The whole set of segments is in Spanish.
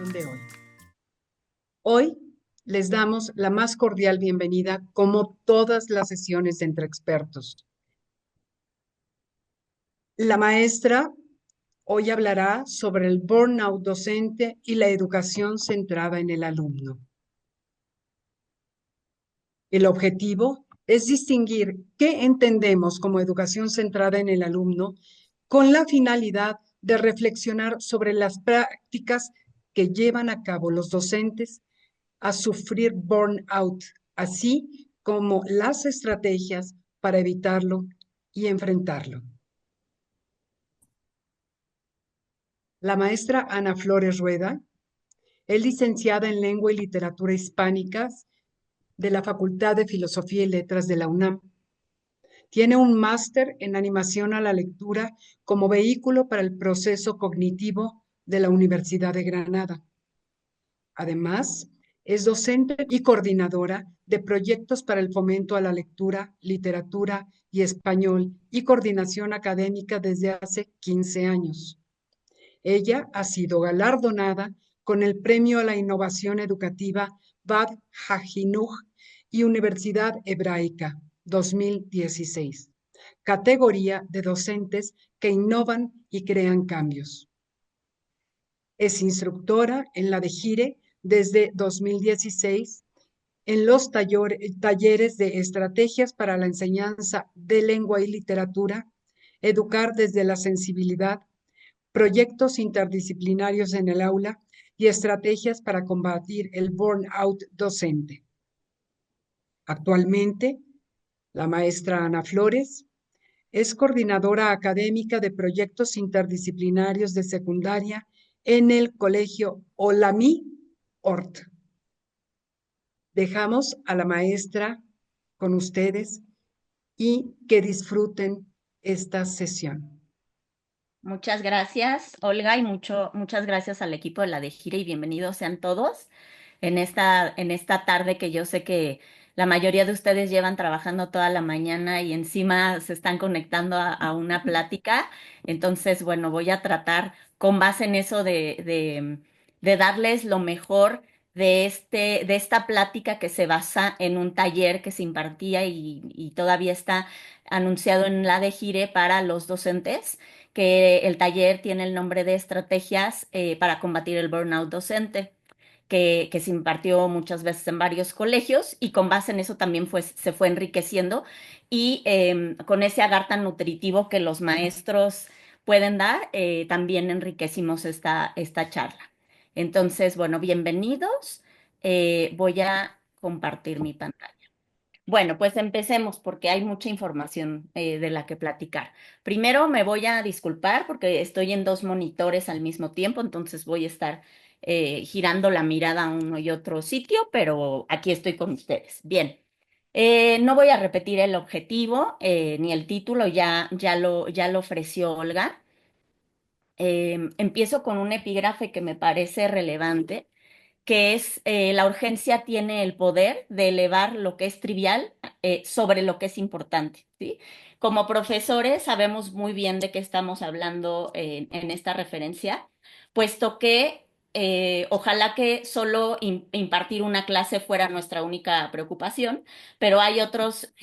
sesión de hoy. Hoy les damos la más cordial bienvenida, como todas las sesiones de Entre Expertos. La maestra hoy hablará sobre el burnout docente y la educación centrada en el alumno. El objetivo es distinguir qué entendemos como educación centrada en el alumno con la finalidad de reflexionar sobre las prácticas que llevan a cabo los docentes a sufrir burnout, así como las estrategias para evitarlo y enfrentarlo. La maestra Ana Flores Rueda es licenciada en Lengua y Literatura Hispánicas de la Facultad de Filosofía y Letras de la UNAM. Tiene un máster en animación a la lectura como vehículo para el proceso cognitivo de la Universidad de Granada. Además, es docente y coordinadora de proyectos para el fomento a la lectura, literatura y español y coordinación académica desde hace 15 años. Ella ha sido galardonada con el Premio a la Innovación Educativa Bad Hajinuj y Universidad Hebraica 2016, categoría de docentes que innovan y crean cambios. Es instructora en la de Gire desde 2016 en los talleres de estrategias para la enseñanza de lengua y literatura, educar desde la sensibilidad, proyectos interdisciplinarios en el aula y estrategias para combatir el burnout docente. Actualmente, la maestra Ana Flores es coordinadora académica de proyectos interdisciplinarios de secundaria en el Colegio Olamí Ort. Dejamos a la maestra con ustedes y que disfruten esta sesión. Muchas gracias, Olga, y muchas gracias al equipo de la de Gira y bienvenidos sean todos en esta tarde que yo sé que la mayoría de ustedes llevan trabajando toda la mañana y encima se están conectando a una plática. Entonces, bueno, voy a tratar con base en eso de darles lo mejor de esta plática que se basa en un taller que se impartía y todavía está anunciado en la de Gire para los docentes, que el taller tiene el nombre de Estrategias para combatir el burnout docente, que se impartió muchas veces en varios colegios y con base en eso también se fue enriqueciendo y con ese agar tan nutritivo que los maestros pueden dar, también enriquecimos esta charla. Entonces, bueno, bienvenidos. Voy a compartir mi pantalla. Bueno, pues empecemos porque hay mucha información de la que platicar. Primero me voy a disculpar porque estoy en dos monitores al mismo tiempo, entonces voy a estar girando la mirada a uno y otro sitio, pero aquí estoy con ustedes. Bien, no voy a repetir el objetivo ni el título, ya lo ofreció Olga. Empiezo con un epígrafe que me parece relevante, que es la urgencia tiene el poder de elevar lo que es trivial sobre lo que es importante, ¿sí? Como profesores sabemos muy bien de qué estamos hablando en esta referencia, puesto que ojalá que solo impartir una clase fuera nuestra única preocupación, pero hay otras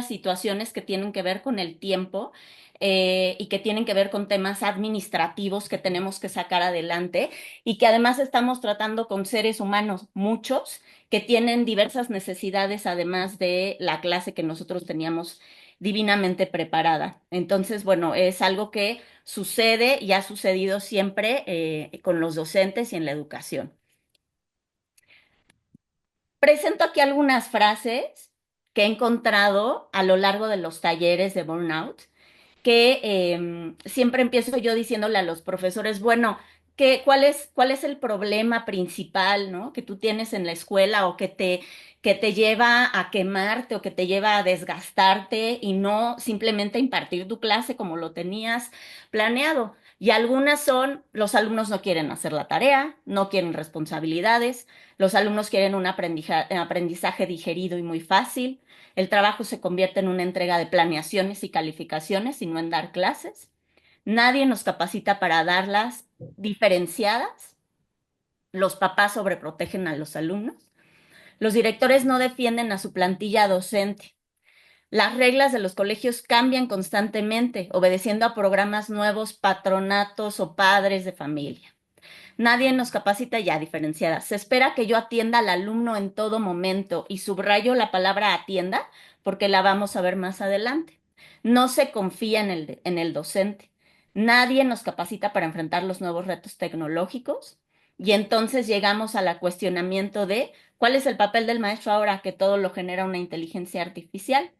situaciones que tienen que ver con el tiempo y que tienen que ver con temas administrativos que tenemos que sacar adelante y que además estamos tratando con seres humanos, muchos, que tienen diversas necesidades además de la clase que nosotros teníamos divinamente preparada. Entonces, bueno, es algo que sucede y ha sucedido siempre con los docentes y en la educación. Presento aquí algunas frases que he encontrado a lo largo de los talleres de Burnout que siempre empiezo yo diciéndole a los profesores, bueno, cuál es el problema principal, ¿no? Que tú tienes en la escuela o que te lleva a quemarte o que te lleva a desgastarte y no simplemente impartir tu clase como lo tenías planeado. Y algunas son, los alumnos no quieren hacer la tarea, no quieren responsabilidades, los alumnos quieren un aprendizaje digerido y muy fácil. El trabajo se convierte en una entrega de planeaciones y calificaciones y no en dar clases. Nadie nos capacita para darlas diferenciadas. Los papás sobreprotegen a los alumnos. Los directores no defienden a su plantilla docente. Las reglas de los colegios cambian constantemente, obedeciendo a programas nuevos, patronatos o padres de familia. Nadie nos capacita ya diferenciada. Se espera que yo atienda al alumno en todo momento y subrayo la palabra atienda porque la vamos a ver más adelante. No se confía en el docente. Nadie nos capacita para enfrentar los nuevos retos tecnológicos y entonces llegamos al cuestionamiento de cuál es el papel del maestro ahora que todo lo genera una inteligencia artificial.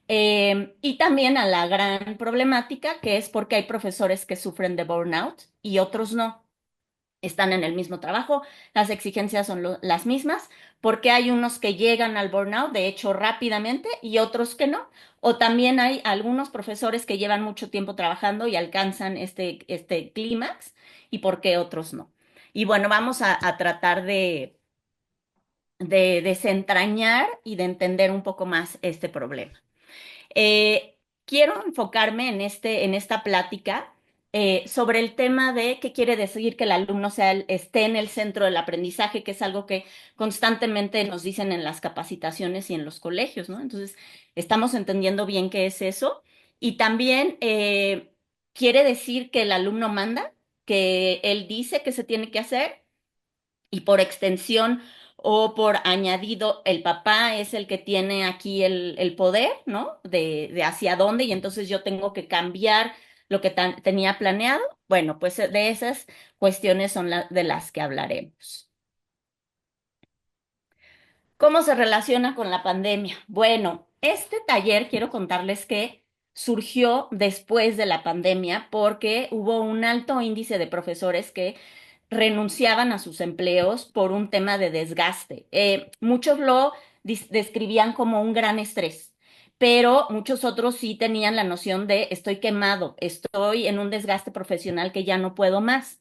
Y también a la gran problemática que es porque hay profesores que sufren de burnout y otros no. Están en el mismo trabajo, las exigencias son las mismas, porque hay unos que llegan al burnout, de hecho, rápidamente, y otros que no. O también hay algunos profesores que llevan mucho tiempo trabajando y alcanzan este clímax, y por qué otros no. Y bueno, vamos a tratar de desentrañar y de entender un poco más este problema. Quiero enfocarme en esta plática sobre el tema de qué quiere decir que el alumno esté en el centro del aprendizaje, que es algo que constantemente nos dicen en las capacitaciones y en los colegios, ¿no? Entonces, estamos entendiendo bien qué es eso. Y también quiere decir que el alumno manda, que él dice que se tiene que hacer y por extensión o por añadido, el papá es el que tiene aquí el poder, ¿no? De hacia dónde, y entonces yo tengo que cambiar lo que tenía planeado. Bueno, pues de esas cuestiones son de las que hablaremos. ¿Cómo se relaciona con la pandemia? Bueno, este taller quiero contarles que surgió después de la pandemia porque hubo un alto índice de profesores que renunciaban a sus empleos por un tema de desgaste. Muchos lo describían como un gran estrés, pero muchos otros sí tenían la noción de estoy quemado, estoy en un desgaste profesional que ya no puedo más.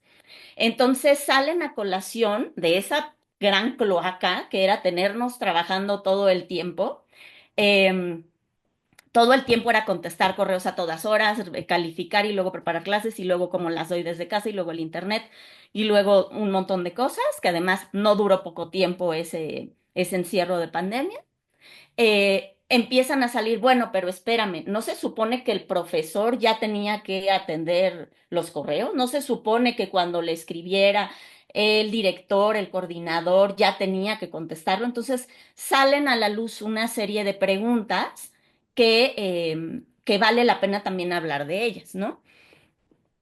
Entonces salen a colación de esa gran cloaca que era tenernos trabajando todo el tiempo. Eh, Todo el tiempo era contestar correos a todas horas, calificar y luego preparar clases y luego como las doy desde casa y luego el internet y luego un montón de cosas que además no duró poco tiempo ese encierro de pandemia. Empiezan a salir, bueno, pero espérame, ¿no se supone que el profesor ya tenía que atender los correos? ¿No se supone que cuando le escribiera el director, el coordinador, ya tenía que contestarlo? Entonces salen a la luz una serie de preguntas que vale la pena también hablar de ellas, ¿no?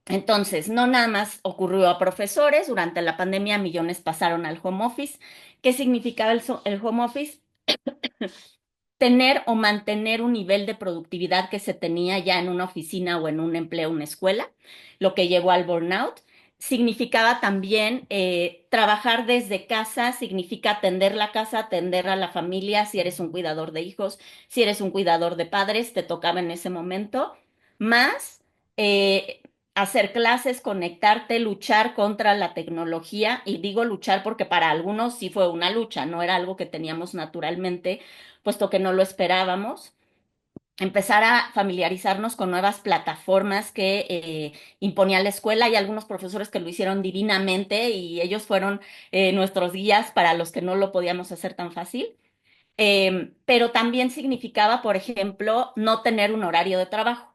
Entonces, no nada más ocurrió a profesores, durante la pandemia millones pasaron al home office. ¿Qué significaba el home office? Tener o mantener un nivel de productividad que se tenía ya en una oficina o en un empleo, una escuela, lo que llevó al burnout. Significaba también trabajar desde casa, significa atender la casa, atender a la familia, si eres un cuidador de hijos, si eres un cuidador de padres, te tocaba en ese momento, más eh, hacer clases, conectarte, luchar contra la tecnología, y digo luchar porque para algunos sí fue una lucha, no era algo que teníamos naturalmente puesto que no lo esperábamos, empezar a familiarizarnos con nuevas plataformas que imponía la escuela. Hay algunos profesores que lo hicieron divinamente y ellos fueron nuestros guías para los que no lo podíamos hacer tan fácil. Pero también significaba, por ejemplo, no tener un horario de trabajo.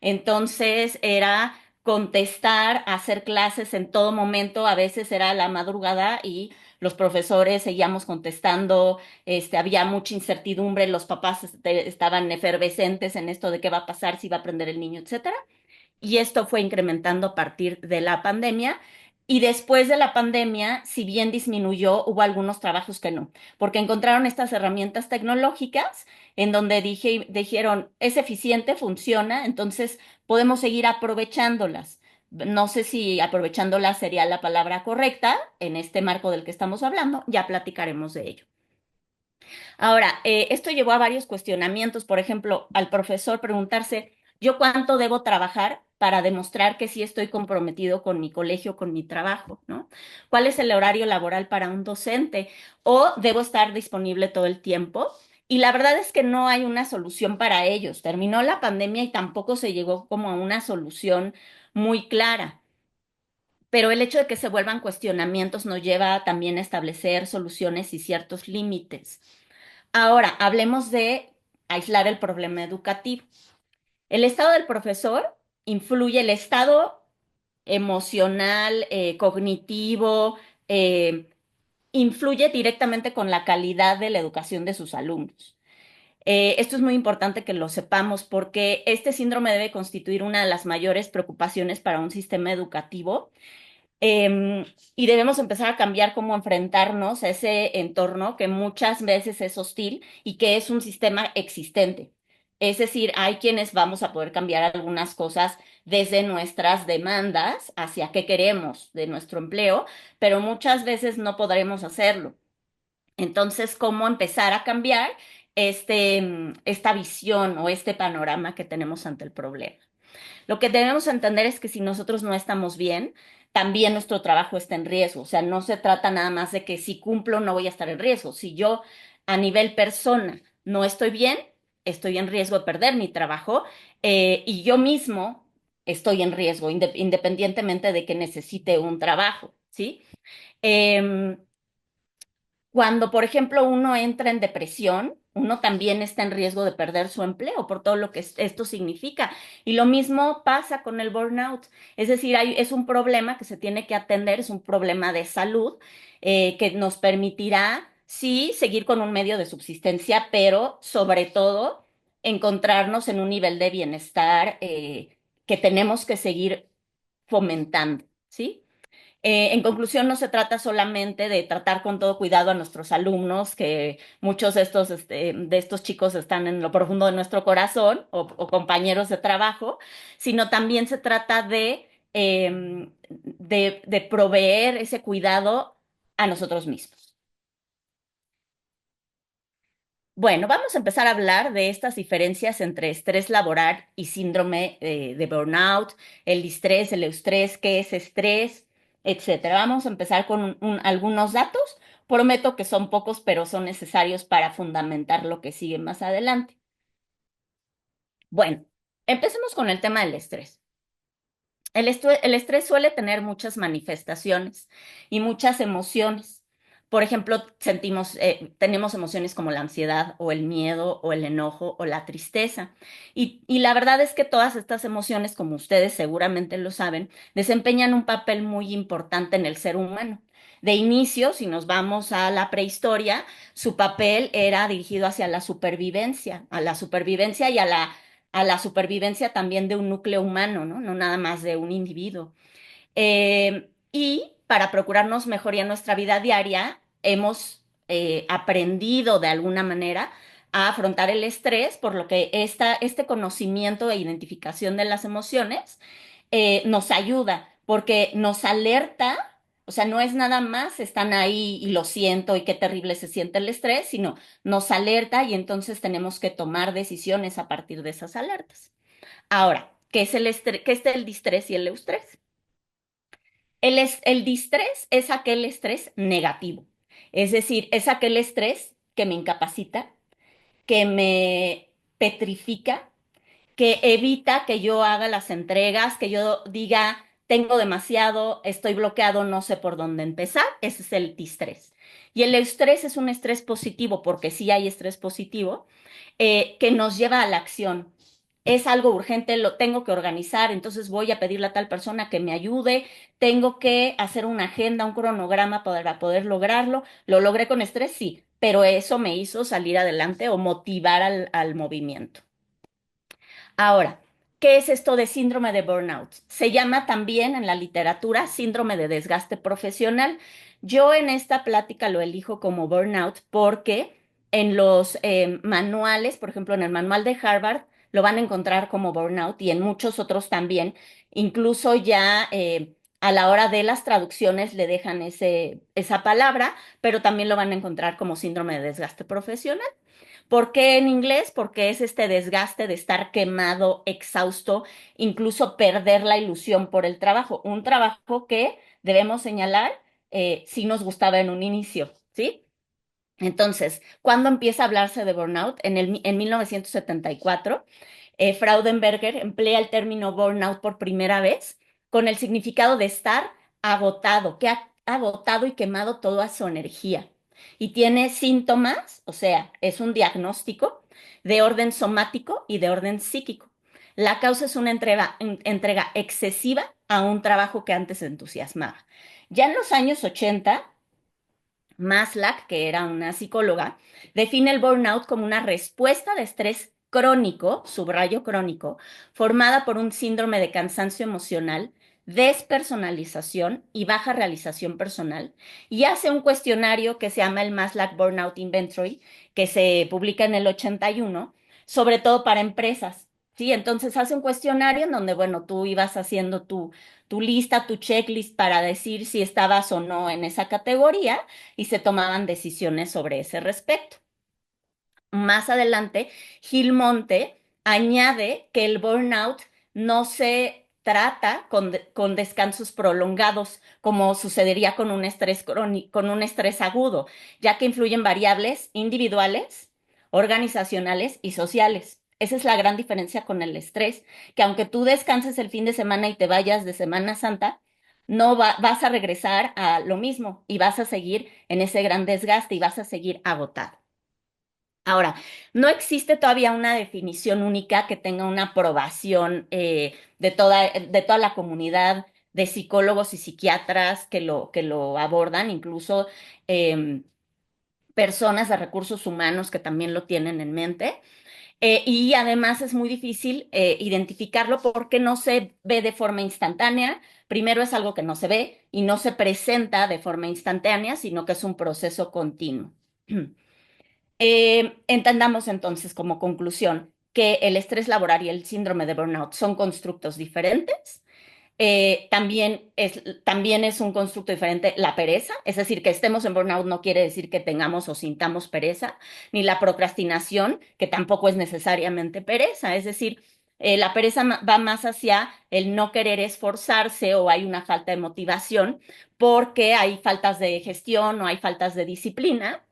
Entonces era contestar, hacer clases en todo momento, a veces era la madrugada y los profesores seguíamos contestando, había mucha incertidumbre, los papás estaban efervescentes en esto de qué va a pasar, si va a aprender el niño, etcétera. Y esto fue incrementando a partir de la pandemia. Y después de la pandemia, si bien disminuyó, hubo algunos trabajos que no, porque encontraron estas herramientas tecnológicas en donde dijeron, es eficiente, funciona, entonces podemos seguir aprovechándolas. No sé si aprovechándolas sería la palabra correcta en este marco del que estamos hablando, ya platicaremos de ello. Ahora, esto llevó a varios cuestionamientos, por ejemplo, al profesor preguntarse, ¿yo cuánto debo trabajar para demostrar que sí estoy comprometido con mi colegio, con mi trabajo, ¿no? ¿Cuál es el horario laboral para un docente? ¿O debo estar disponible todo el tiempo? Y la verdad es que no hay una solución para ellos. Terminó la pandemia y tampoco se llegó como a una solución muy clara. pero el hecho de que se vuelvan cuestionamientos nos lleva también a establecer soluciones y ciertos límites. Ahora, hablemos de aislar el problema educativo. El estado del profesor influye el estado emocional, cognitivo, eh, influye directamente con la calidad de la educación de sus alumnos. Esto es muy importante que lo sepamos porque este síndrome debe constituir una de las mayores preocupaciones para un sistema educativo, y debemos empezar a cambiar cómo enfrentarnos a ese entorno que muchas veces es hostil y que es un sistema existente. Es decir, hay quienes vamos a poder cambiar algunas cosas desde nuestras demandas hacia qué queremos de nuestro empleo, pero muchas veces no podremos hacerlo. Entonces, ¿cómo empezar a cambiar esta visión o este panorama que tenemos ante el problema? Lo que debemos entender es que si nosotros no estamos bien, también nuestro trabajo está en riesgo. O sea, no se trata nada más de que si cumplo no voy a estar en riesgo. Si yo a nivel persona no estoy bien, estoy en riesgo de perder mi trabajo, y yo mismo estoy en riesgo, independientemente de que necesite un trabajo, ¿sí? Em, Cuando, por ejemplo, uno entra en depresión, uno también está en riesgo de perder su empleo por todo lo que esto significa. Y lo mismo pasa con el burnout. Es decir, es un problema que se tiene que atender, es un problema de salud, que nos permitirá, sí, seguir con un medio de subsistencia, pero sobre todo encontrarnos en un nivel de bienestar, que tenemos que seguir fomentando, ¿sí? En conclusión, no se trata solamente de tratar con todo cuidado a nuestros alumnos, que muchos de estos chicos están en lo profundo de nuestro corazón o compañeros de trabajo, sino también se trata de proveer ese cuidado a nosotros mismos. Bueno, vamos a empezar a hablar de estas diferencias entre estrés laboral y síndrome de burnout, el distrés, el eustrés, qué es estrés, etcétera. Vamos a empezar con algunos datos. Prometo que son pocos, pero son necesarios para fundamentar lo que sigue más adelante. Bueno, empecemos con el tema del estrés. El estrés suele tener muchas manifestaciones y muchas emociones. Por ejemplo, tenemos emociones como la ansiedad o el miedo o el enojo o la tristeza. Y la verdad es que todas estas emociones, como ustedes seguramente lo saben, desempeñan un papel muy importante en el ser humano. De inicio, si nos vamos a la prehistoria, su papel era dirigido hacia la supervivencia, y a la supervivencia también de un núcleo humano, ¿no? No nada más de un individuo. Y para procurarnos mejoría en nuestra vida diaria, hemos aprendido de alguna manera a afrontar el estrés, por lo que este conocimiento e identificación de las emociones nos ayuda, porque nos alerta. O sea, no es nada más están ahí y lo siento y qué terrible se siente el estrés, sino nos alerta y entonces tenemos que tomar decisiones a partir de esas alertas. Ahora, ¿qué es el distrés y el eustrés? El distrés es aquel estrés negativo, es decir, es aquel estrés que me incapacita, que me petrifica, que evita que yo haga las entregas, que yo diga, tengo demasiado, estoy bloqueado, no sé por dónde empezar. Ese es el distrés. Y el estrés es un estrés positivo, porque sí hay estrés positivo, que nos lleva a la acción. Es algo urgente, lo tengo que organizar, entonces voy a pedirle a tal persona que me ayude, tengo que hacer una agenda, un cronograma para poder lograrlo. ¿Lo logré con estrés? Sí, pero eso me hizo salir adelante o motivar al movimiento. Ahora, ¿qué es esto de síndrome de burnout? Se llama también en la literatura síndrome de desgaste profesional. Yo en esta plática lo elijo como burnout porque en los manuales, por ejemplo, en el manual de Harvard, lo van a encontrar como burnout y en muchos otros también. Incluso ya a la hora de las traducciones le dejan esa palabra, pero también lo van a encontrar como síndrome de desgaste profesional. ¿Por qué en inglés? Porque es este desgaste de estar quemado, exhausto, incluso perder la ilusión por el trabajo. Un trabajo que debemos señalar, sí nos gustaba en un inicio, ¿sí? Entonces, ¿cuándo empieza a hablarse de burnout? En 1974, Fraudenberger emplea el término burnout por primera vez con el significado de estar agotado, que ha agotado y quemado toda su energía. Y tiene síntomas, o sea, es un diagnóstico de orden somático y de orden psíquico. La causa es una entrega excesiva a un trabajo que antes entusiasmaba. Ya en los años 80, Maslach, que era una psicóloga, define el burnout como una respuesta de estrés crónico, subrayo crónico, formada por un síndrome de cansancio emocional, despersonalización y baja realización personal, y hace un cuestionario que se llama el Maslach Burnout Inventory, que se publica en el 81, sobre todo para empresas. Sí, entonces hace un cuestionario en donde, bueno, tú ibas haciendo tu lista, tu checklist para decir si estabas o no en esa categoría y se tomaban decisiones sobre ese respecto. Más adelante, Gil Monte añade que el burnout no se trata con descansos prolongados, como sucedería con un estrés con un estrés agudo, ya que influyen variables individuales, organizacionales y sociales. Esa es la gran diferencia con el estrés, que aunque tú descanses el fin de semana y te vayas de Semana Santa, no vas a regresar a lo mismo y vas a seguir en ese gran desgaste y vas a seguir agotado. Ahora, no existe todavía una definición única que tenga una aprobación de toda la comunidad de psicólogos y psiquiatras que lo abordan, incluso em, personas de recursos humanos que también lo tienen en mente. Y además es muy difícil identificarlo porque no se ve de forma instantánea. Primero es algo que no se ve y no se presenta de forma instantánea, sino que es un proceso continuo. Entendamos entonces como conclusión que el estrés laboral y el síndrome de burnout son constructos diferentes. También es un constructo diferente la pereza, es decir, que estemos en burnout no quiere decir que tengamos o sintamos pereza, ni la procrastinación, que tampoco es necesariamente pereza, es decir, la pereza va más hacia el no querer esforzarse o hay una falta de motivación porque hay faltas de gestión o hay faltas de disciplina.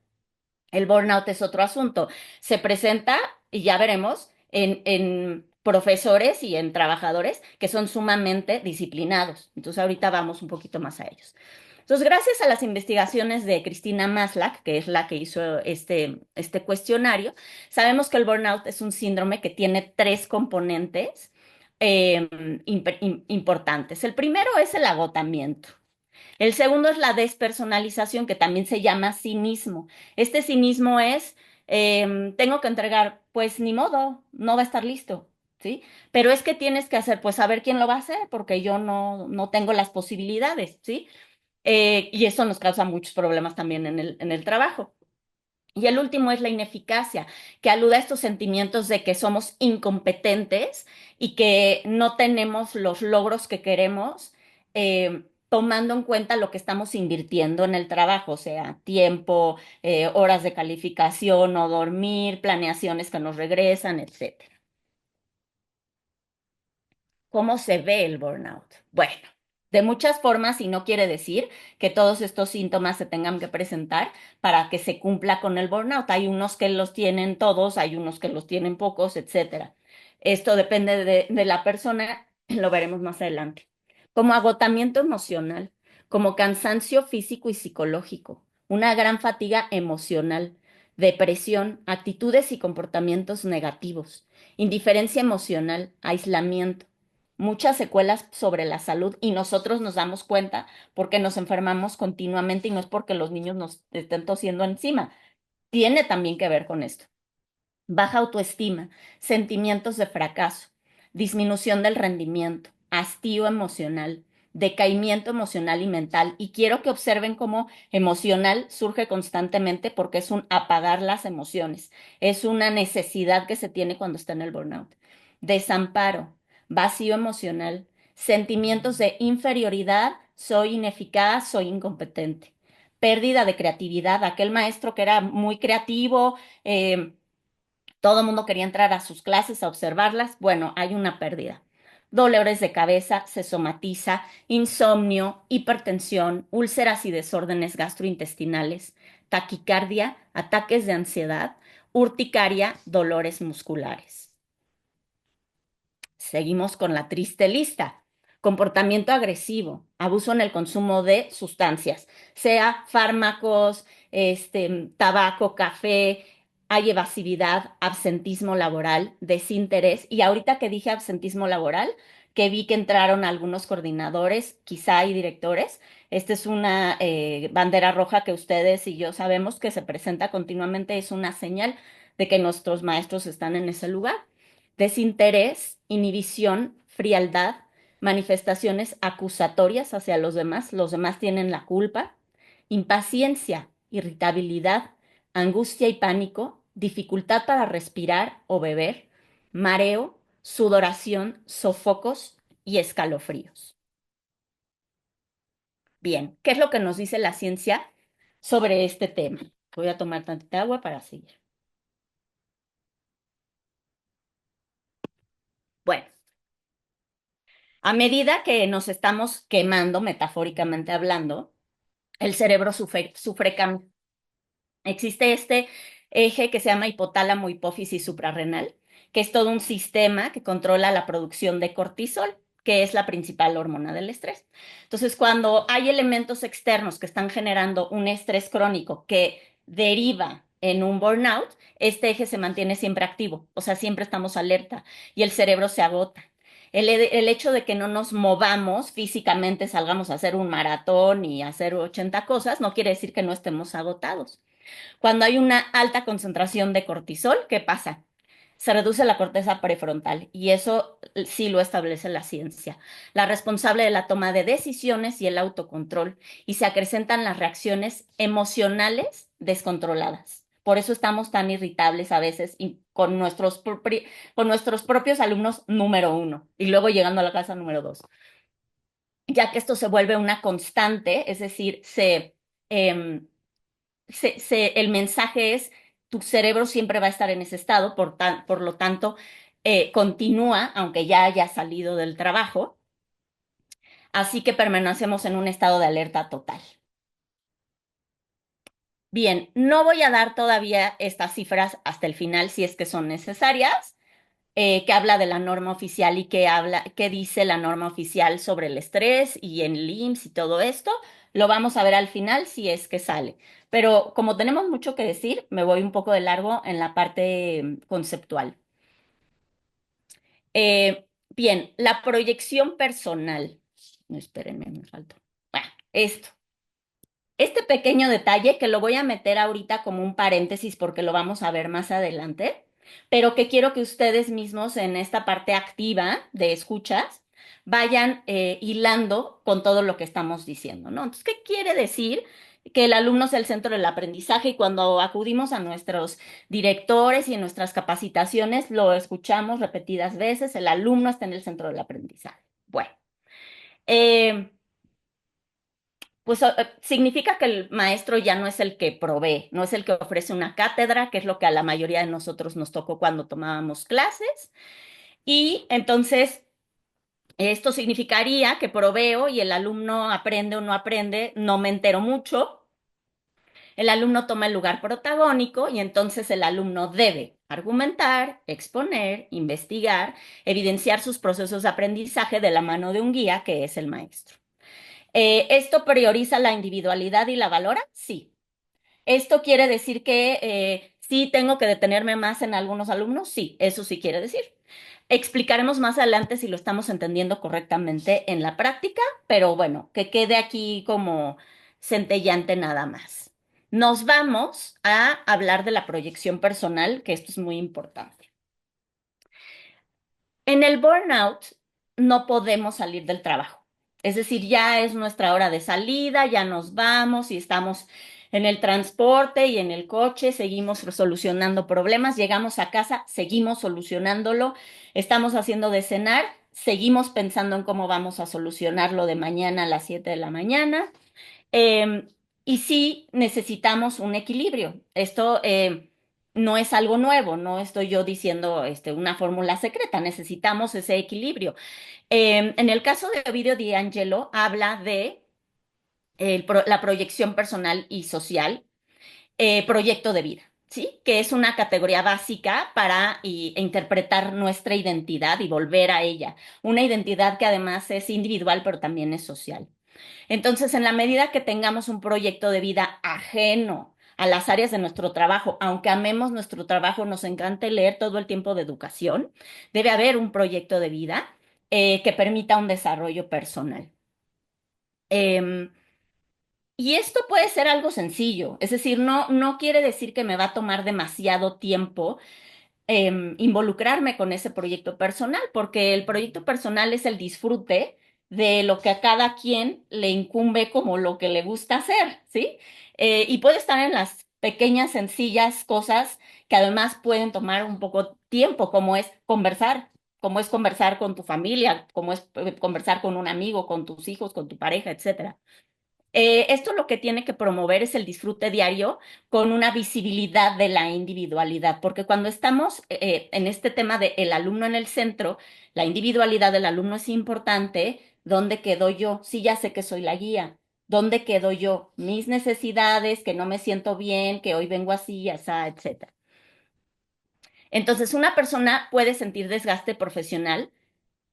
El burnout es otro asunto. Se presenta, y ya veremos, en profesores y en trabajadores que son sumamente disciplinados. Entonces ahorita vamos un poquito más a ellos. Entonces, gracias a las investigaciones de Cristina Maslach, que es la que hizo este cuestionario, sabemos que el burnout es un síndrome que tiene tres componentes importantes. El primero es el agotamiento. El segundo es la despersonalización, que también se llama cinismo. Este cinismo es, tengo que entregar, pues ni modo, no va a estar listo, ¿sí? Pero es que tienes que hacer, pues a ver quién lo va a hacer, porque yo no tengo las posibilidades, ¿sí? Y eso nos causa muchos problemas también en el trabajo. Y el último es la ineficacia, que alude a estos sentimientos de que somos incompetentes y que no tenemos los logros que queremos, tomando en cuenta lo que estamos invirtiendo en el trabajo, o sea, tiempo, horas de calificación o dormir, planeaciones que nos regresan, etcétera. ¿Cómo se ve el burnout? Bueno, de muchas formas y no quiere decir que todos estos síntomas se tengan que presentar para que se cumpla con el burnout. Hay unos que los tienen todos, hay unos que los tienen pocos, etcétera. Esto depende de la persona, lo veremos más adelante. Como agotamiento emocional, como cansancio físico y psicológico, una gran fatiga emocional, depresión, actitudes y comportamientos negativos, indiferencia emocional, aislamiento, muchas secuelas sobre la salud y nosotros nos damos cuenta porque nos enfermamos continuamente y no es porque los niños nos estén tosiendo encima. Tiene también que ver con esto. Baja autoestima, sentimientos de fracaso, disminución del rendimiento, hastío emocional, decaimiento emocional y mental. Y quiero que observen cómo emocional surge constantemente porque es un apagar las emociones, es una necesidad que se tiene cuando está en el burnout. Desamparo, vacío emocional, sentimientos de inferioridad, soy ineficaz, soy incompetente. Pérdida de creatividad, aquel maestro que era muy creativo, todo el mundo quería entrar a sus clases a observarlas. Bueno, hay una pérdida. Dolores de cabeza, se somatiza, insomnio, hipertensión, úlceras y desórdenes gastrointestinales, taquicardia, ataques de ansiedad, urticaria, dolores musculares. Seguimos con la triste lista. comportamiento agresivo, abuso en el consumo de sustancias, sea fármacos, tabaco, café, hay evasividad, absentismo laboral, desinterés. Y ahorita que dije absentismo laboral, que vi que entraron algunos coordinadores, quizá hay directores. Esta es una bandera roja que ustedes y yo sabemos que se presenta continuamente, es una señal de que nuestros maestros están en ese lugar. Desinterés, inhibición, frialdad, manifestaciones acusatorias hacia los demás tienen la culpa, impaciencia, irritabilidad, angustia y pánico, dificultad para respirar o beber, mareo, sudoración, sofocos y escalofríos. Bien, ¿qué es lo que nos dice la ciencia sobre este tema? Voy a tomar tantita agua para seguir. Bueno, a medida que nos estamos quemando, metafóricamente hablando, el cerebro sufre cambios. Existe este eje que se llama hipotálamo hipófisis suprarrenal, que es todo un sistema que controla la producción de cortisol, que es la principal hormona del estrés. Entonces, cuando hay elementos externos que están generando un estrés crónico que deriva en un burnout, este eje se mantiene siempre activo, o sea, siempre estamos alerta y el cerebro se agota. El hecho de que no nos movamos físicamente, salgamos a hacer un maratón y hacer 80 cosas, no quiere decir que no estemos agotados. Cuando hay una alta concentración de cortisol, ¿qué pasa? Se reduce la corteza prefrontal y eso sí lo establece la ciencia, la responsable de la toma de decisiones y el autocontrol, y se acrecentan las reacciones emocionales descontroladas. Por eso estamos tan irritables a veces y con nuestros propios alumnos número uno y luego llegando a la clase número dos, ya que esto se vuelve una constante, es decir, em, el mensaje es, tu cerebro siempre va a estar en ese estado, por lo tanto, continúa, aunque ya haya salido del trabajo, así que permanecemos en un estado de alerta total. Bien, no voy a dar todavía estas cifras hasta el final si es que son necesarias, que habla de la norma oficial y qué dice la norma oficial sobre el estrés y en el IMSS y todo esto. Lo vamos a ver al final si es que sale. Pero como tenemos mucho que decir, me voy un poco de largo en la parte conceptual. Bien, la proyección personal. No, espérenme, me faltó. Esto. Este pequeño detalle que lo voy a meter ahorita como un paréntesis porque lo vamos a ver más adelante, pero que quiero que ustedes mismos en esta parte activa de escuchas vayan hilando con todo lo que estamos diciendo, ¿no? Entonces, ¿qué quiere decir? Que el alumno es el centro del aprendizaje y cuando acudimos a nuestros directores y en nuestras capacitaciones lo escuchamos repetidas veces, el alumno está en el centro del aprendizaje. Bueno. Eh, pues significa que el maestro ya no es el que provee, no es el que ofrece una cátedra, que es lo que a la mayoría de nosotros nos tocó cuando tomábamos clases. Y entonces, esto significaría que proveo y el alumno aprende o no aprende, no me entero mucho. El alumno toma el lugar protagónico y entonces el alumno debe argumentar, exponer, investigar, evidenciar sus procesos de aprendizaje de la mano de un guía que es el maestro. ¿Esto prioriza la individualidad y la valora? Sí. ¿Esto quiere decir que sí tengo que detenerme más en algunos alumnos? Sí, eso sí quiere decir. Explicaremos más adelante si lo estamos entendiendo correctamente en la práctica, pero bueno, que quede aquí como centellante nada más. Nos vamos a hablar de la proyección personal, que esto es muy importante. En el burnout no podemos salir del trabajo. Es decir, ya es nuestra hora de salida, ya nos vamos y estamos en el transporte y en el coche, seguimos solucionando problemas, llegamos a casa, seguimos solucionándolo, estamos haciendo de cenar, seguimos pensando en cómo vamos a solucionarlo de mañana a las 7 de la mañana. Eh, y sí necesitamos un equilibrio. Esto no es algo nuevo, no estoy yo diciendo una fórmula secreta, necesitamos ese equilibrio. En el caso de Ovidio D'Angelo, habla de la proyección personal y social, proyecto de vida. ¿sí? Que es una categoría básica para interpretar nuestra identidad y volver a ella. Una identidad que además es individual, pero también es social. Entonces, en la medida que tengamos un proyecto de vida ajeno a las áreas de nuestro trabajo, aunque amemos nuestro trabajo, nos encante leer todo el tiempo de educación, debe haber un proyecto de vida que permita un desarrollo personal. Em, y esto puede ser algo sencillo, es decir, no quiere decir que me va a tomar demasiado tiempo involucrarme con ese proyecto personal, porque el proyecto personal es el disfrute de lo que a cada quien le incumbe como lo que le gusta hacer, ¿sí? Y puede estar en las pequeñas, sencillas cosas que además pueden tomar un poco tiempo, como es conversar con tu familia, como es conversar con un amigo, con tus hijos, con tu pareja, etcétera. Esto lo que tiene que promover es el disfrute diario con una visibilidad de la individualidad, porque cuando estamos en este tema de el alumno en el centro, la individualidad del alumno es importante. ¿Dónde quedo yo? Sí, ya sé que soy la guía. ¿Dónde quedo yo? Mis necesidades, que no me siento bien, que hoy vengo así, así, etcétera. Entonces, una persona puede sentir desgaste profesional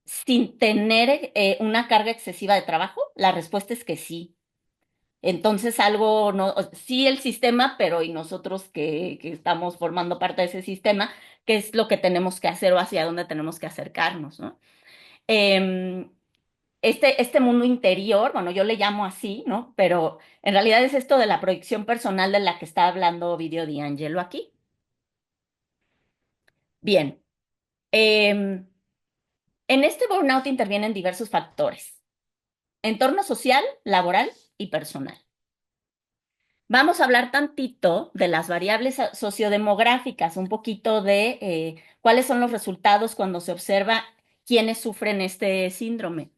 sin tener una carga excesiva de trabajo. La respuesta es que sí. Entonces, algo, no, sí el sistema, pero y nosotros que estamos formando parte de ese sistema, ¿qué es lo que tenemos que hacer o hacia dónde tenemos que acercarnos, ¿no? Em, este mundo interior, bueno, yo le llamo así, ¿no? Pero en realidad es esto de la proyección personal de la que está hablando Video D'Angelo aquí. Bien, em, en este burnout intervienen diversos factores: entorno social, laboral y personal. Vamos a hablar tantito de las variables sociodemográficas, un poquito de cuáles son los resultados cuando se observa quiénes sufren este síndrome.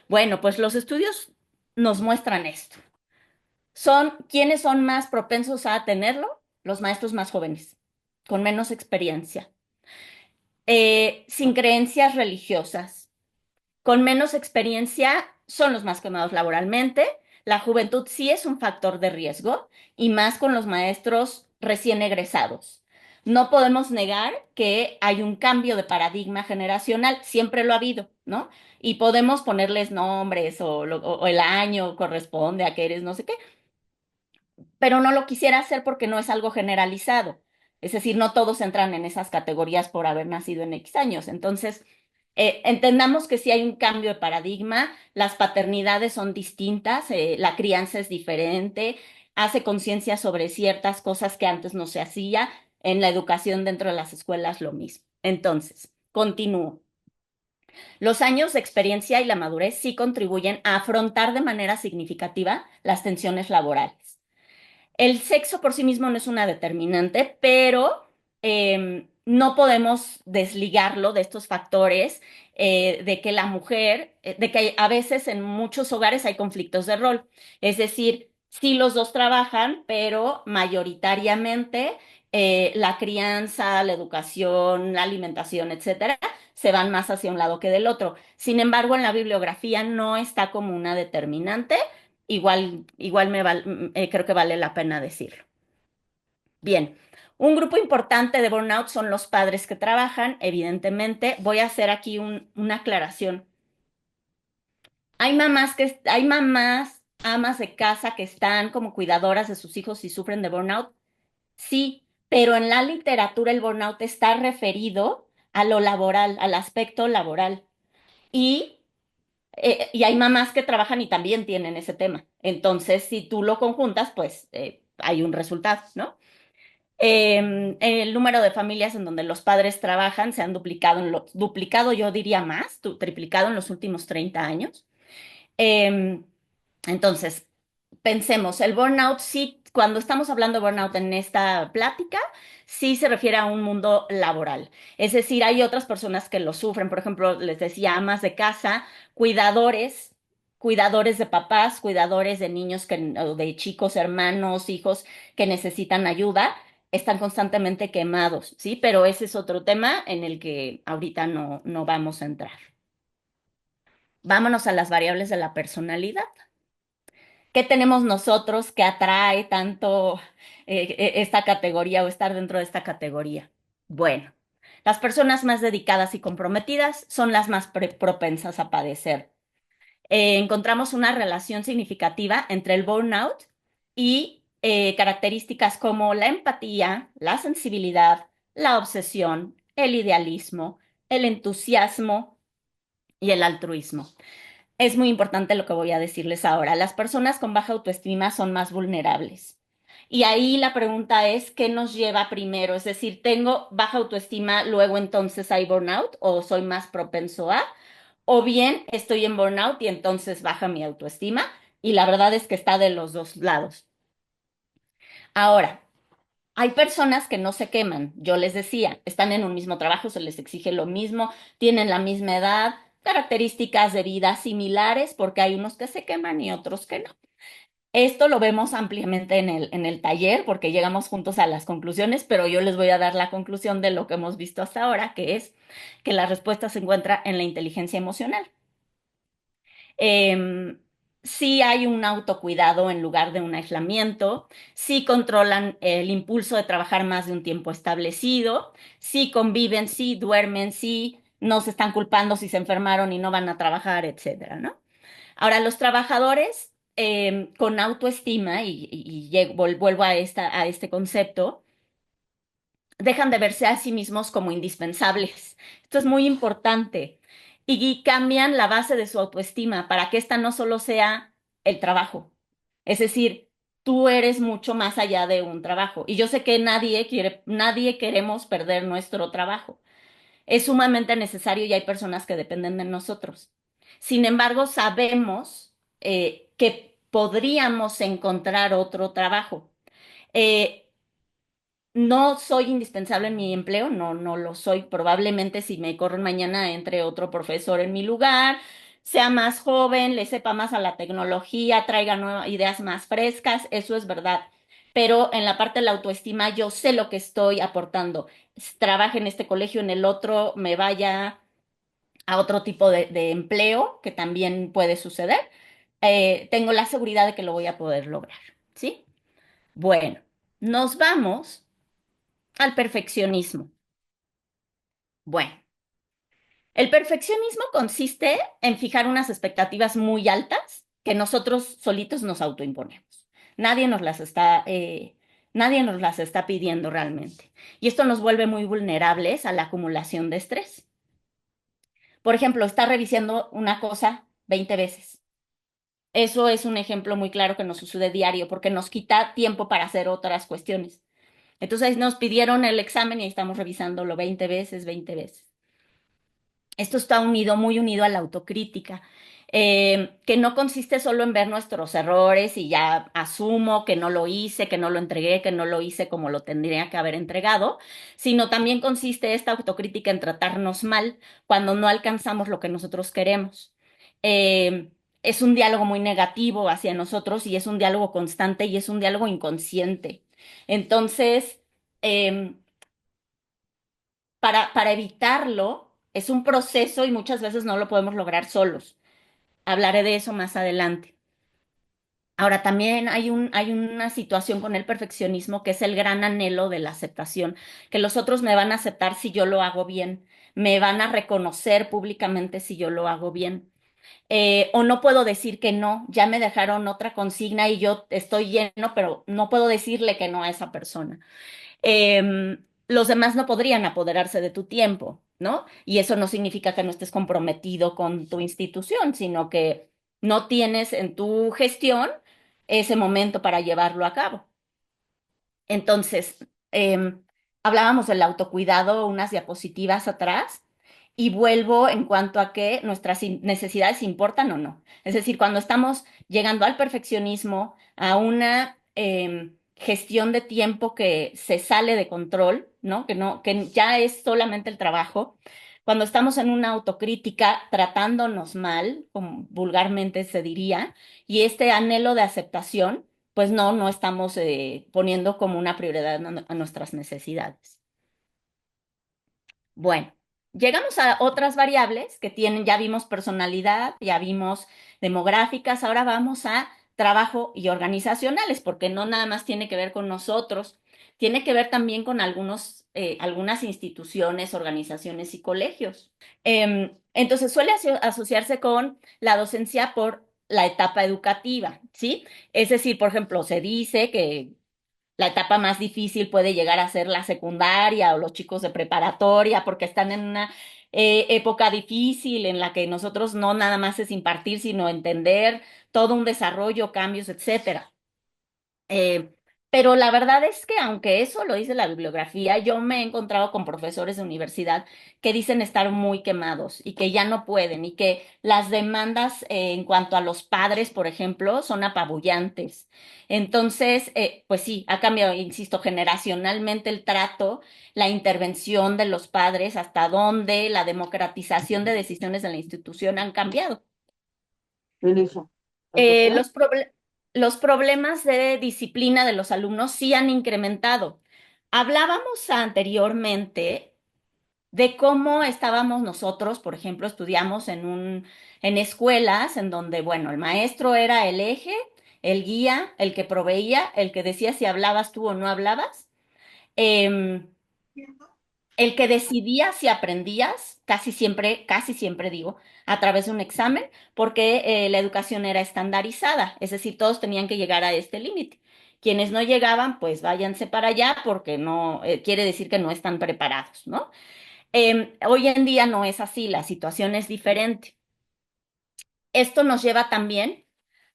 Bueno, pues los estudios nos muestran esto. ¿Quiénes son más propensos a tenerlo? Los maestros más jóvenes, con menos experiencia, sin creencias religiosas, con menos experiencia son los más quemados laboralmente. La juventud sí es un factor de riesgo y más con los maestros recién egresados. No podemos negar que hay un cambio de paradigma generacional, siempre lo ha habido, ¿no? Y podemos ponerles nombres o el año corresponde a que eres no sé qué, pero no lo quisiera hacer porque no es algo generalizado. Es decir, no todos entran en esas categorías por haber nacido en X años. Entonces, entendamos que sí hay un cambio de paradigma, las paternidades son distintas, la crianza es diferente, hace conciencia sobre ciertas cosas que antes no se hacía, en la educación dentro de las escuelas lo mismo. Entonces, continúo. Los años de experiencia y la madurez sí contribuyen a afrontar de manera significativa las tensiones laborales. El sexo por sí mismo no es una determinante, pero no podemos desligarlo de estos factores de que la mujer, de que a veces en muchos hogares hay conflictos de rol. Es decir, sí los dos trabajan, pero mayoritariamente la crianza, la educación, la alimentación, etcétera, se van más hacia un lado que del otro. Sin embargo, en la bibliografía no está como una determinante. Igual creo que vale la pena decirlo. Bien, un grupo importante de burnout son los padres que trabajan, evidentemente. Voy a hacer aquí una aclaración. Hay mamás, amas de casa que están como cuidadoras de sus hijos y sufren de burnout. Sí, pero en la literatura el burnout está referido a lo laboral, al aspecto laboral. Y y hay mamás que trabajan y también tienen ese tema. Entonces, si tú lo conjuntas, pues hay un resultado, ¿no? El número de familias en donde los padres trabajan se han duplicado, yo diría más, triplicado en los últimos 30 años. Em, entonces, pensemos, el burnout sí, cuando estamos hablando de burnout en esta plática, sí se refiere a un mundo laboral. Es decir, hay otras personas que lo sufren, por ejemplo, les decía, amas de casa, cuidadores, cuidadores de papás, cuidadores de niños o de chicos, hermanos, hijos que necesitan ayuda, están constantemente quemados, ¿sí? Pero ese es otro tema en el que ahorita no vamos a entrar. Vámonos a las variables de la personalidad. ¿Qué tenemos nosotros que atrae tanto esta categoría o estar dentro de esta categoría? Bueno, las personas más dedicadas y comprometidas son las más propensas a padecer. Encontramos una relación significativa entre el burnout y características como la empatía, la sensibilidad, la obsesión, el idealismo, el entusiasmo y el altruismo. Es muy importante lo que voy a decirles ahora. Las personas con baja autoestima son más vulnerables. Y ahí la pregunta es, ¿qué nos lleva primero? Es decir, ¿tengo baja autoestima, luego entonces hay burnout o soy más propenso a? O bien estoy en burnout y entonces baja mi autoestima. Y la verdad es que está de los dos lados. Ahora, hay personas que no se queman, yo les decía, están en un mismo trabajo, se les exige lo mismo, tienen la misma edad, características de vida similares, porque hay unos que se queman y otros que no. Esto lo vemos ampliamente en el taller, porque llegamos juntos a las conclusiones, pero yo les voy a dar la conclusión de lo que hemos visto hasta ahora, que es que la respuesta se encuentra en la inteligencia emocional. Eh, sí hay un autocuidado en lugar de un aislamiento, sí controlan el impulso de trabajar más de un tiempo establecido, sí conviven, sí duermen, sí no se están culpando si se enfermaron y no van a trabajar, etcétera, ¿no? Ahora, los trabajadores con autoestima, vuelvo a, a este concepto, dejan de verse a sí mismos como indispensables. Esto es muy importante. Y cambian la base de su autoestima para que esta no solo sea el trabajo. Es decir, tú eres mucho más allá de un trabajo. Y yo sé que nadie queremos perder nuestro trabajo. Es sumamente necesario y hay personas que dependen de nosotros. Sin embargo, sabemos que podríamos encontrar otro trabajo. Eh, no soy indispensable en mi empleo, no lo soy. Probablemente si me corren mañana entre otro profesor en mi lugar, sea más joven, le sepa más a la tecnología, traiga nuevas ideas más frescas, eso es verdad. Pero en la parte de la autoestima yo sé lo que estoy aportando. Trabaje en este colegio, en el otro, me vaya a otro tipo de empleo, que también puede suceder. Tengo la seguridad de que lo voy a poder lograr, ¿sí? Bueno, nos vamos al perfeccionismo. Bueno, el perfeccionismo consiste en fijar unas expectativas muy altas que nosotros solitos nos autoimponemos. Nadie nos las está, eh, nadie nos las está pidiendo realmente. Y esto nos vuelve muy vulnerables a la acumulación de estrés. Por ejemplo, estar revisando una cosa 20 veces. Eso es un ejemplo muy claro que nos sucede diario porque nos quita tiempo para hacer otras cuestiones. Entonces nos pidieron el examen y estamos revisándolo 20 veces, 20 veces. Esto está unido, muy unido a la autocrítica, que no consiste solo en ver nuestros errores y ya asumo que no lo hice, que no lo entregué, que no lo hice como lo tendría que haber entregado, sino también consiste esta autocrítica en tratarnos mal cuando no alcanzamos lo que nosotros queremos. Eh, es un diálogo muy negativo hacia nosotros y es un diálogo constante y es un diálogo inconsciente. Entonces, eh, para evitarlo es un proceso y muchas veces no lo podemos lograr solos. Hablaré de eso más adelante. Ahora, también hay una situación con el perfeccionismo que es el gran anhelo de la aceptación, que los otros me van a aceptar si yo lo hago bien, me van a reconocer públicamente si yo lo hago bien. O no puedo decir que no, ya me dejaron otra consigna y yo estoy lleno, pero no puedo decirle que no a esa persona. Los demás no podrían apoderarse de tu tiempo, ¿no? Y eso no significa que no estés comprometido con tu institución, sino que no tienes en tu gestión ese momento para llevarlo a cabo. Entonces, hablábamos del autocuidado unas diapositivas atrás y vuelvo en cuanto a que nuestras necesidades importan o no. Es decir, cuando estamos llegando al perfeccionismo, a una gestión de tiempo que se sale de control, ¿no? Que ya es solamente el trabajo. Cuando estamos en una autocrítica tratándonos mal, como vulgarmente se diría, y este anhelo de aceptación pues no estamos poniendo como una prioridad a nuestras necesidades. Bueno, llegamos a otras variables que tienen, ya vimos personalidad, ya vimos demográficas, ahora vamos a trabajo y organizacionales, porque no nada más tiene que ver con nosotros, tiene que ver también con algunas instituciones, organizaciones y colegios. Entonces suele asociarse con la docencia por la etapa educativa, ¿sí? Es decir, por ejemplo, se dice que la etapa más difícil puede llegar a ser la secundaria o los chicos de preparatoria porque están en una época difícil en la que nosotros no nada más es impartir, sino entender todo un desarrollo, cambios, etcétera. Eh, pero la verdad es que aunque eso lo dice la bibliografía, yo me he encontrado con profesores de universidad que dicen estar muy quemados y que ya no pueden y que las demandas en cuanto a los padres, por ejemplo, son apabullantes. Entonces, pues sí, ha cambiado, insisto, generacionalmente el trato, la intervención de los padres, hasta dónde la democratización de decisiones de la institución han cambiado. Elisa. Eh, Entonces, los proble- los problemas de disciplina de los alumnos sí han incrementado. Hablábamos anteriormente de cómo estábamos nosotros, por ejemplo, estudiamos en escuelas en donde, bueno, el maestro era el eje, el guía, el que proveía, el que decía si hablabas tú o no hablabas. Em, el que decidía si aprendías, casi siempre digo, a través de un examen, porque la educación era estandarizada, es decir, todos tenían que llegar a este límite. Quienes no llegaban, pues váyanse para allá porque no, quiere decir que no están preparados, ¿no? Hoy en día no es así, la situación es diferente. Esto nos lleva también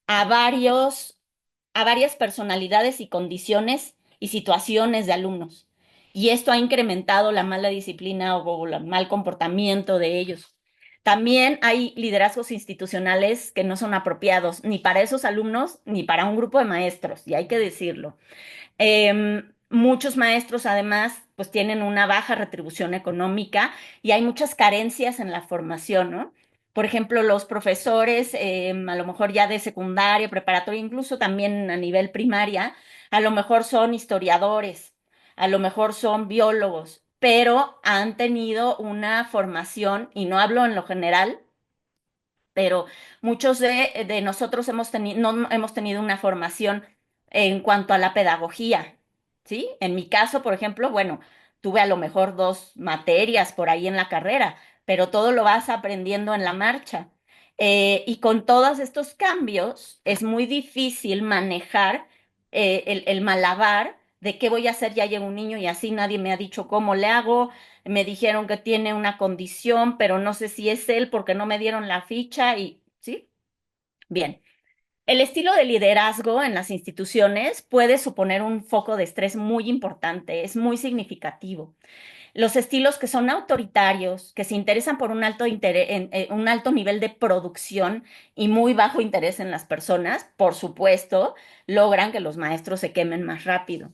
a a varias personalidades y condiciones y situaciones de alumnos. Y esto ha incrementado la mala disciplina o el mal comportamiento de ellos. También hay liderazgos institucionales que no son apropiados ni para esos alumnos ni para un grupo de maestros, y hay que decirlo. Muchos maestros además pues tienen una baja retribución económica y hay muchas carencias en la formación, ¿no? Por ejemplo, los profesores, a lo mejor ya de secundaria, preparatoria, incluso también a nivel primaria, a lo mejor son historiadores, a lo mejor son biólogos, pero han tenido una formación, y no hablo en lo general, pero muchos de nosotros no hemos tenido una formación en cuanto a la pedagogía, ¿sí? En mi caso, por ejemplo, bueno, tuve a lo mejor dos materias por ahí en la carrera, pero todo lo vas aprendiendo en la marcha. Y con todos estos cambios es muy difícil manejar el malabar de qué voy a hacer, ya llega un niño y así nadie me ha dicho cómo le hago, me dijeron que tiene una condición, pero no sé si es él porque no me dieron la ficha y, ¿sí? Bien. El estilo de liderazgo en las instituciones puede suponer un foco de estrés muy importante, es muy significativo. Los estilos que son autoritarios, que se interesan por un un alto nivel de producción y muy bajo interés en las personas, por supuesto, logran que los maestros se quemen más rápido.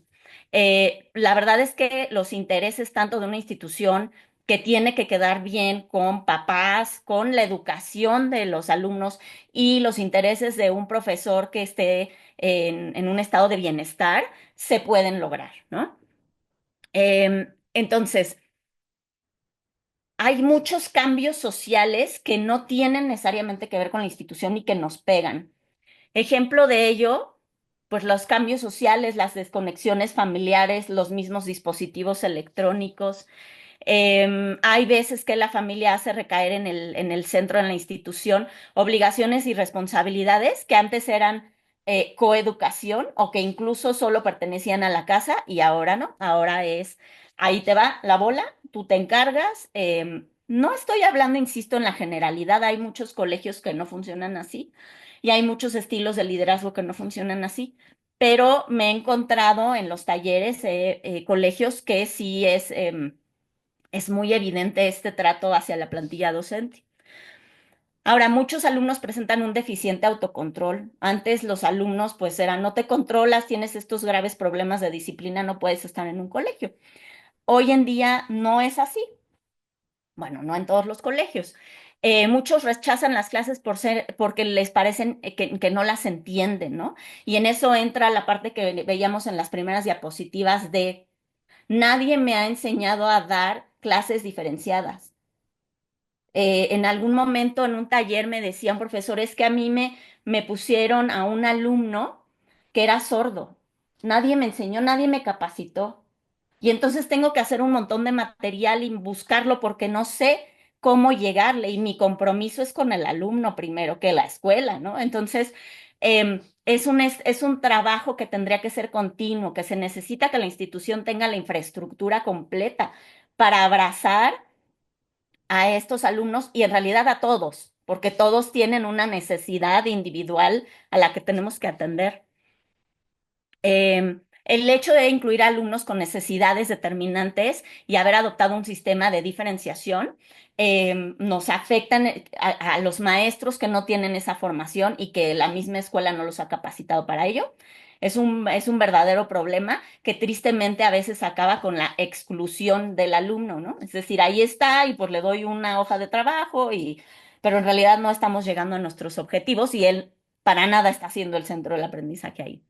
La verdad es que los intereses tanto de una institución que tiene que quedar bien con papás, con la educación de los alumnos y los intereses de un profesor que esté en un estado de bienestar, se pueden lograr, ¿no? Entonces, hay muchos cambios sociales que no tienen necesariamente que ver con la institución y que nos pegan. Ejemplo de ello, pues los cambios sociales, las desconexiones familiares, los mismos dispositivos electrónicos. Hay veces que la familia hace recaer en en el centro de la institución obligaciones y responsabilidades que antes eran coeducación o que incluso solo pertenecían a la casa y ahora no, ahora es, ahí te va la bola, tú te encargas. No estoy hablando, insisto, en la generalidad, hay muchos colegios que no funcionan así y hay muchos estilos de liderazgo que no funcionan así, pero me he encontrado en los talleres, colegios que sí es muy evidente este trato hacia la plantilla docente. Ahora, muchos alumnos presentan un deficiente autocontrol. Antes los alumnos pues eran, no te controlas, tienes estos graves problemas de disciplina, no puedes estar en un colegio. Hoy en día no es así. Bueno, no en todos los colegios. Muchos rechazan las clases porque les parecen que no las entienden, ¿no? Y en eso entra la parte que veíamos en las primeras diapositivas de nadie me ha enseñado a dar clases diferenciadas. En algún momento en un taller me decía un profesor, es que a mí me pusieron a un alumno que era sordo. Nadie me enseñó, nadie me capacitó. Y entonces tengo que hacer un montón de material y buscarlo porque no sé cómo llegarle. Y mi compromiso es con el alumno primero que la escuela, ¿no? Entonces, es un trabajo que tendría que ser continuo, que se necesita que la institución tenga la infraestructura completa para abrazar a estos alumnos y en realidad a todos, porque todos tienen una necesidad individual a la que tenemos que atender. El hecho de incluir alumnos con necesidades determinantes y haber adoptado un sistema de diferenciación nos afectan a los maestros que no tienen esa formación y que la misma escuela no los ha capacitado para ello. Es un verdadero problema que tristemente a veces acaba con la exclusión del alumno, ¿no? Es decir, ahí está y pues le doy una hoja de trabajo pero en realidad no estamos llegando a nuestros objetivos y él para nada está siendo el centro del aprendizaje ahí.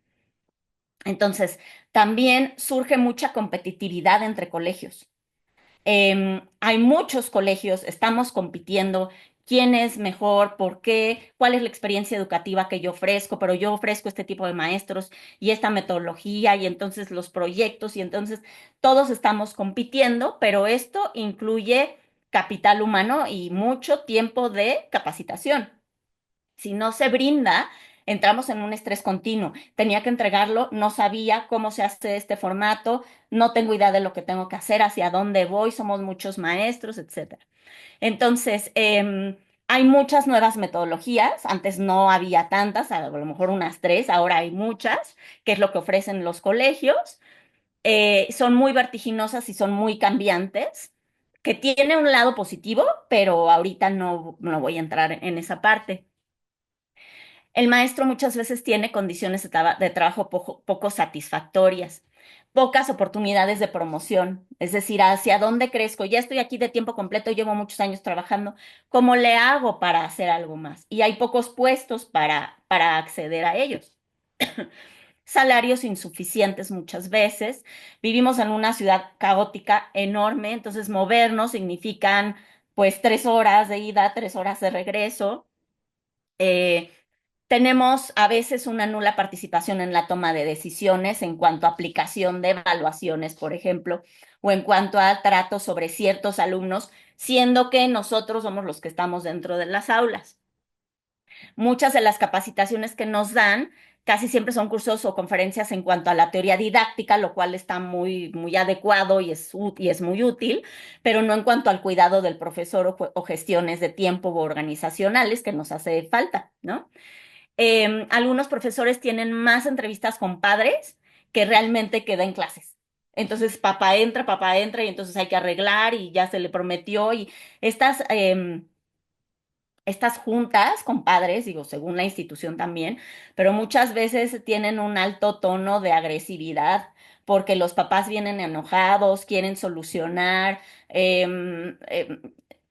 Entonces, también surge mucha competitividad entre colegios. Hay muchos colegios, estamos compitiendo quién es mejor, por qué, cuál es la experiencia educativa que yo ofrezco, pero yo ofrezco este tipo de maestros y esta metodología y entonces los proyectos y entonces todos estamos compitiendo, pero esto incluye capital humano y mucho tiempo de capacitación. Si no se brinda, entramos en un estrés continuo. Tenía que entregarlo, no sabía cómo se hace este formato, no tengo idea de lo que tengo que hacer, hacia dónde voy, somos muchos maestros, etcétera. Entonces, hay muchas nuevas metodologías. Antes no había tantas, a lo mejor unas tres, ahora hay muchas, que es lo que ofrecen los colegios. Son muy vertiginosas y son muy cambiantes, que tiene un lado positivo, pero ahorita no voy a entrar en esa parte. El maestro muchas veces tiene condiciones de trabajo poco satisfactorias, pocas oportunidades de promoción, es decir, hacia dónde crezco. Ya estoy aquí de tiempo completo, llevo muchos años trabajando. ¿Cómo le hago para hacer algo más? Y hay pocos puestos para acceder a ellos. Salarios insuficientes muchas veces. Vivimos en una ciudad caótica enorme, entonces movernos significan pues 3 horas de ida, 3 horas de regreso. Eh, Tenemos a veces una nula participación en la toma de decisiones en cuanto a aplicación de evaluaciones, por ejemplo, o en cuanto a trato sobre ciertos alumnos, siendo que nosotros somos los que estamos dentro de las aulas. Muchas de las capacitaciones que nos dan casi siempre son cursos o conferencias en cuanto a la teoría didáctica, lo cual está muy adecuado y es muy útil, pero no en cuanto al cuidado del profesor o gestiones de tiempo o organizacionales que nos hace falta, ¿no? Algunos profesores tienen más entrevistas con padres que realmente queda en clases. Entonces, papá entra y entonces hay que arreglar y ya se le prometió y estas, estas juntas con padres, digo, según la institución también, pero muchas veces tienen un alto tono de agresividad porque los papás vienen enojados, quieren solucionar,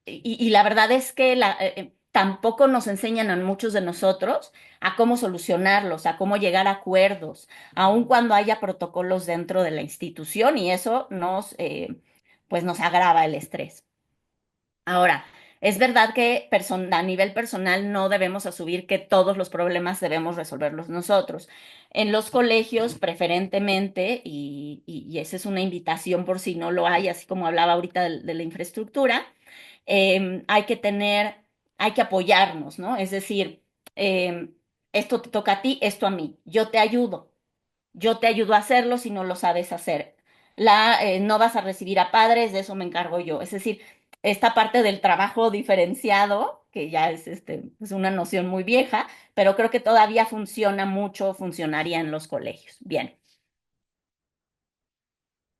y la verdad es que tampoco nos enseñan a muchos de nosotros a cómo solucionarlos, a cómo llegar a acuerdos, aun cuando haya protocolos dentro de la institución y eso pues nos agrava el estrés. Ahora, es verdad que a nivel personal no debemos asumir que todos los problemas debemos resolverlos nosotros. En los colegios, preferentemente, y esa es una invitación por si no lo hay, así como hablaba ahorita de la infraestructura, hay que hay que apoyarnos, ¿no? Es decir, esto te toca a ti, esto a mí, yo te ayudo a hacerlo si no lo sabes hacer. No vas a recibir a padres, de eso me encargo yo. Es decir, esta parte del trabajo diferenciado, que ya es una noción muy vieja, pero creo que todavía funciona mucho, funcionaría en los colegios. Bien.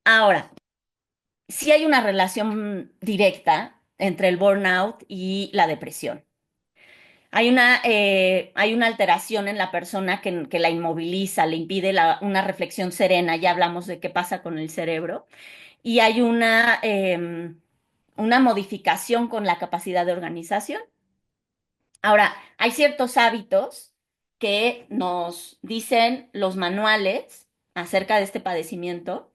Ahora, sí hay una relación directa entre el burnout y la depresión. Hay una alteración en la persona que la inmoviliza, le impide una reflexión serena, ya hablamos de qué pasa con el cerebro, y hay una modificación con la capacidad de organización. Ahora, hay ciertos hábitos que nos dicen los manuales acerca de este padecimiento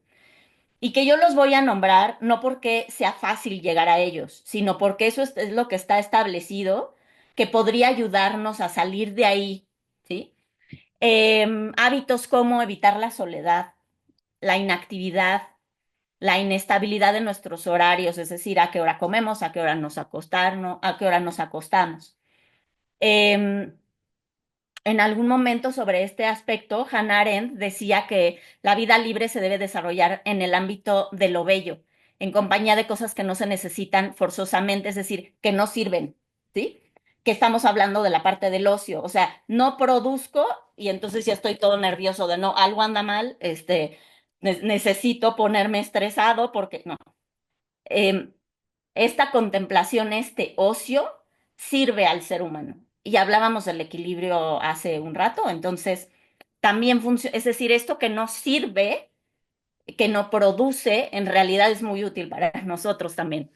Y que yo los voy a nombrar no porque sea fácil llegar a ellos, sino porque eso es lo que está establecido, que podría ayudarnos a salir de ahí, ¿sí? Hábitos como evitar la soledad, la inactividad, la inestabilidad de nuestros horarios, es decir, a qué hora comemos, a qué hora nos acostarnos, a qué hora nos acostamos. Em, en algún momento sobre este aspecto, Hannah Arendt decía que la vida libre se debe desarrollar en el ámbito de lo bello, en compañía de cosas que no se necesitan forzosamente, es decir, que no sirven, ¿sí? Que estamos hablando de la parte del ocio, o sea, no produzco y entonces ya estoy todo nervioso de no, algo anda mal, necesito ponerme estresado porque no. Em, esta contemplación, este ocio, sirve al ser humano. Y hablábamos del equilibrio hace un rato, entonces también funciona, es decir, esto que no sirve, que no produce, en realidad es muy útil para nosotros también.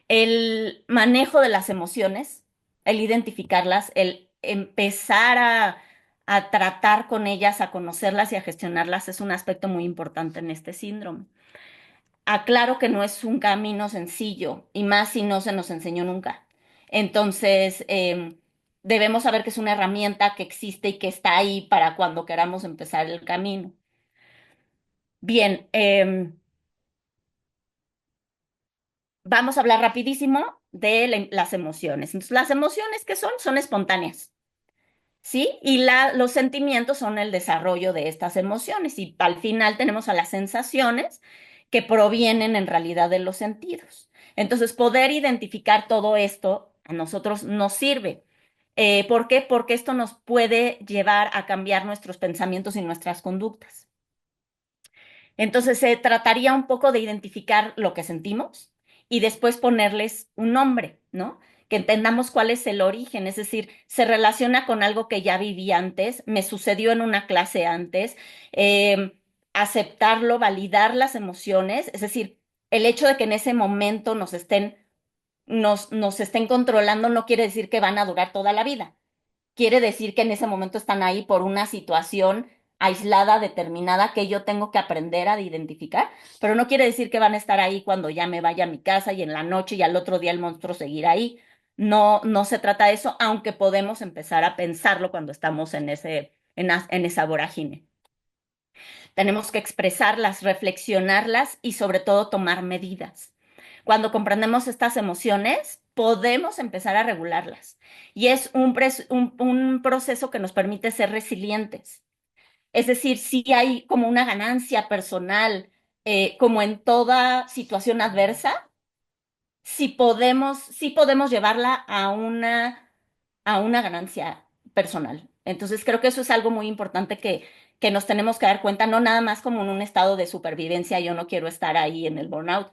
El manejo de las emociones, el identificarlas, el empezar a tratar con ellas, a conocerlas y a gestionarlas es un aspecto muy importante en este síndrome. Aclaro que no es un camino sencillo y más si no se nos enseñó nunca. Entonces, debemos saber que es una herramienta que existe y que está ahí para cuando queramos empezar el camino. Bien, vamos a hablar rapidísimo de las emociones. Entonces, las emociones, ¿qué son? Son espontáneas. ¿Sí? Y los sentimientos son el desarrollo de estas emociones y al final tenemos a las sensaciones que provienen en realidad de los sentidos. Entonces, poder identificar todo esto a nosotros nos sirve. ¿Por qué? Porque esto nos puede llevar a cambiar nuestros pensamientos y nuestras conductas. Entonces, se trataría un poco de identificar lo que sentimos y después ponerles un nombre, ¿no? Que entendamos cuál es el origen, es decir, se relaciona con algo que ya viví antes, me sucedió en una clase antes, aceptarlo, validar las emociones, es decir, el hecho de que en ese momento nos estén controlando no quiere decir que van a durar toda la vida, quiere decir que en ese momento están ahí por una situación aislada, determinada, que yo tengo que aprender a identificar, pero no quiere decir que van a estar ahí cuando ya me vaya a mi casa y en la noche y al otro día el monstruo seguirá ahí. No, no se trata de eso, aunque podemos empezar a pensarlo cuando estamos en esa vorágine. Tenemos que expresarlas, reflexionarlas y sobre todo tomar medidas. Cuando comprendemos estas emociones, podemos empezar a regularlas. Y es un proceso que nos permite ser resilientes. Es decir, si hay como una ganancia personal, como en toda situación adversa, sí podemos llevarla a una ganancia personal. Entonces creo que eso es algo muy importante que nos tenemos que dar cuenta, no nada más como en un estado de supervivencia, yo no quiero estar ahí en el burnout,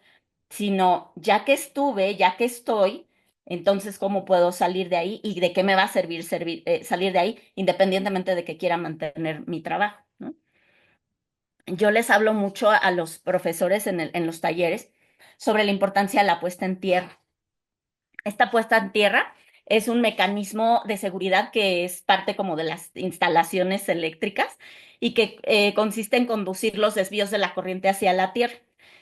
sino ya que estuve, ya que estoy, entonces cómo puedo salir de ahí y de qué me va a salir de ahí, independientemente de que quiera mantener mi trabajo, ¿no? Yo les hablo mucho a los profesores en los talleres sobre la importancia de la puesta en tierra. Esta puesta en tierra es un mecanismo de seguridad que es parte como de las instalaciones eléctricas y que consiste en conducir los desvíos de la corriente hacia la tierra.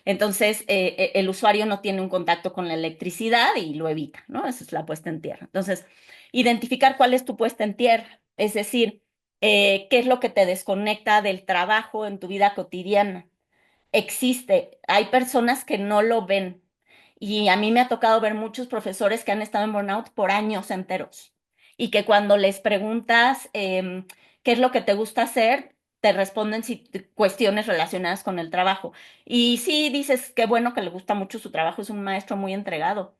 Entonces, el usuario no tiene un contacto con la electricidad y lo evita, ¿no? Esa es la puesta en tierra. Entonces, identificar cuál es tu puesta en tierra, es decir, qué es lo que te desconecta del trabajo en tu vida cotidiana. Existe, hay personas que no lo ven y a mí me ha tocado ver muchos profesores que han estado en burnout por años enteros y que cuando les preguntas qué es lo que te gusta hacer, te responden cuestiones relacionadas con el trabajo. Y sí dices qué bueno que le gusta mucho su trabajo, es un maestro muy entregado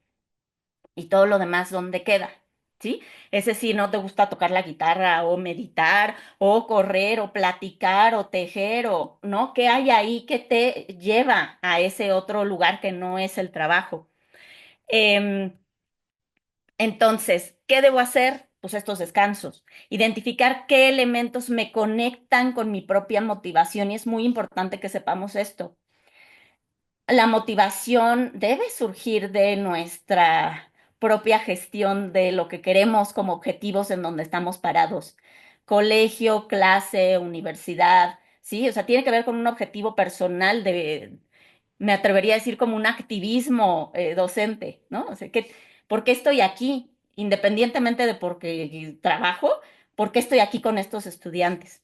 y todo lo demás, ¿dónde queda? ¿Sí? Es decir, no te gusta tocar la guitarra o meditar o correr o platicar o tejer o, ¿no? ¿Qué hay ahí que te lleva a ese otro lugar que no es el trabajo? Em, entonces, ¿qué debo hacer? Pues estos descansos. Identificar qué elementos me conectan con mi propia motivación y es muy importante que sepamos esto. La motivación debe surgir de nuestra propia gestión de lo que queremos como objetivos en donde estamos parados. Colegio, clase, universidad, ¿sí? O sea, tiene que ver con un objetivo personal me atrevería a decir como un activismo docente, ¿no? O sea, ¿por qué estoy aquí? Independientemente de por qué trabajo, ¿por qué estoy aquí con estos estudiantes?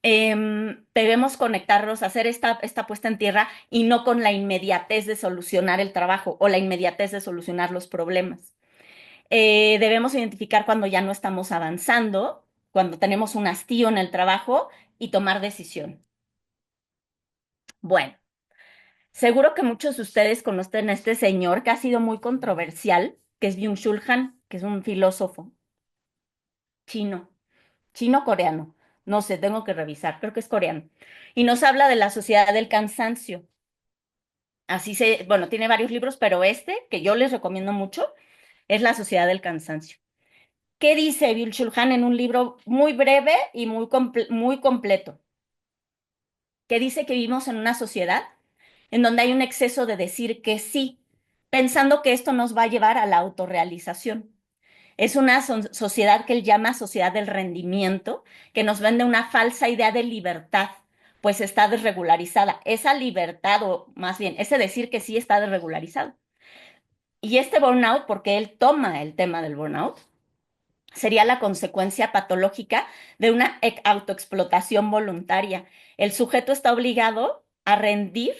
Debemos conectarlos, hacer esta puesta en tierra y no con la inmediatez de solucionar el trabajo o la inmediatez de solucionar los problemas. Debemos identificar cuando ya no estamos avanzando, cuando tenemos un hastío en el trabajo y tomar decisión. Bueno, seguro que muchos de ustedes conocen a este señor que ha sido muy controversial, que es Byung-Chul Han, que es un filósofo chino, chino-coreano. No sé, tengo que revisar, creo que es coreano. Y nos habla de la sociedad del cansancio. Bueno, tiene varios libros, pero este, que yo les recomiendo mucho, es La sociedad del cansancio. ¿Qué dice Byung-Chul Han en un libro muy breve y muy completo? Que dice que vivimos en una sociedad en donde hay un exceso de decir que sí, pensando que esto nos va a llevar a la autorrealización. Es una sociedad que él llama sociedad del rendimiento, que nos vende una falsa idea de libertad, pues está desregularizada. Esa libertad, o más bien, ese decir que sí está desregularizado. Y este burnout, porque él toma el tema del burnout, sería la consecuencia patológica de una autoexplotación voluntaria. El sujeto está obligado a rendir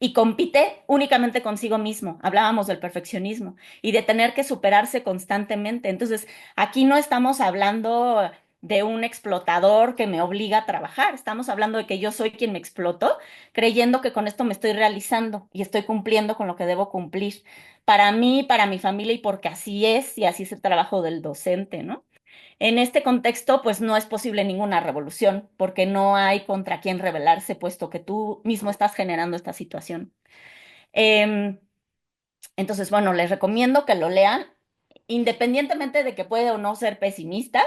y compite únicamente consigo mismo. Hablábamos del perfeccionismo y de tener que superarse constantemente. Entonces, aquí no estamos hablando de un explotador que me obliga a trabajar. Estamos hablando de que yo soy quien me explotó, creyendo que con esto me estoy realizando y estoy cumpliendo con lo que debo cumplir para mí, para mi familia y porque así es y así es el trabajo del docente, ¿no? En este contexto, pues no es posible ninguna revolución porque no hay contra quién rebelarse, puesto que tú mismo estás generando esta situación. Em, entonces, bueno, les recomiendo que lo lean, independientemente de que puede o no ser pesimista.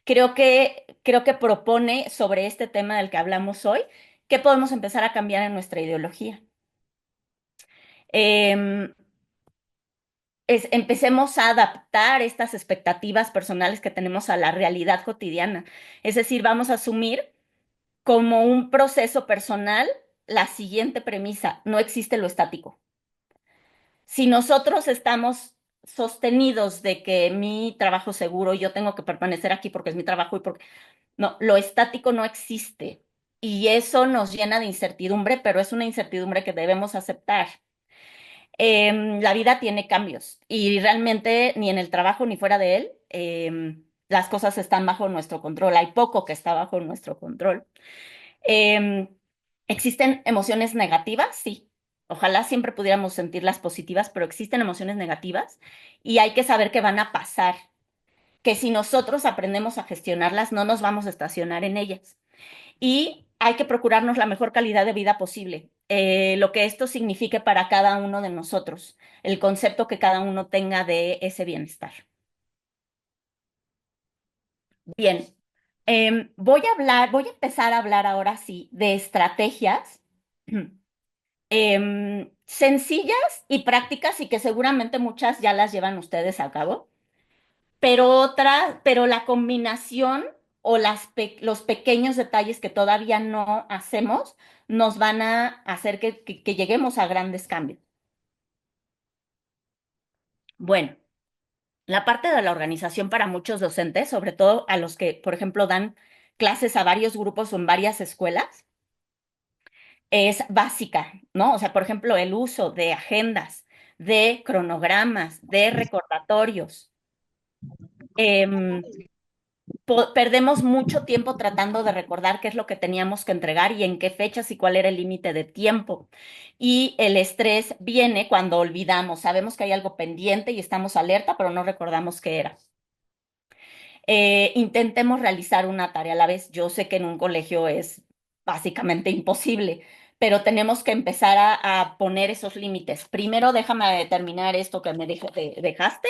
Creo que propone sobre este tema del que hablamos hoy, que podemos empezar a cambiar en nuestra ideología. Em, empecemos a adaptar estas expectativas personales que tenemos a la realidad cotidiana. Es decir, vamos a asumir como un proceso personal la siguiente premisa: no existe lo estático. Si nosotros estamos sostenidos de que mi trabajo seguro, yo tengo que permanecer aquí porque es mi trabajo y porque... No, lo estático no existe. Y eso nos llena de incertidumbre, pero es una incertidumbre que debemos aceptar. La vida tiene cambios y realmente ni en el trabajo ni fuera de él las cosas están bajo nuestro control. Hay poco que está bajo nuestro control. Em, ¿Existen emociones negativas? Sí. Ojalá siempre pudiéramos sentir las positivas, pero existen emociones negativas y hay que saber que van a pasar, que si nosotros aprendemos a gestionarlas, no nos vamos a estacionar en ellas. Y hay que procurarnos la mejor calidad de vida posible, lo que esto signifique para cada uno de nosotros, el concepto que cada uno tenga de ese bienestar. Bien, voy a empezar a hablar ahora sí de estrategias sencillas y prácticas y que seguramente muchas ya las llevan ustedes a cabo, pero la combinación o los pequeños detalles que todavía no hacemos nos van a hacer que lleguemos a grandes cambios. Bueno, la parte de la organización para muchos docentes, sobre todo a los que, por ejemplo, dan clases a varios grupos o en varias escuelas, es básica, ¿no? O sea, por ejemplo, el uso de agendas, de cronogramas, de recordatorios. Em, Perdemos mucho tiempo tratando de recordar qué es lo que teníamos que entregar y en qué fechas y cuál era el límite de tiempo. Y el estrés viene cuando olvidamos, sabemos que hay algo pendiente y estamos alerta, pero no recordamos qué era. Intentemos realizar una tarea a la vez. Yo sé que en un colegio es básicamente imposible, pero tenemos que empezar a poner esos límites. Primero, déjame determinar esto que me dejaste,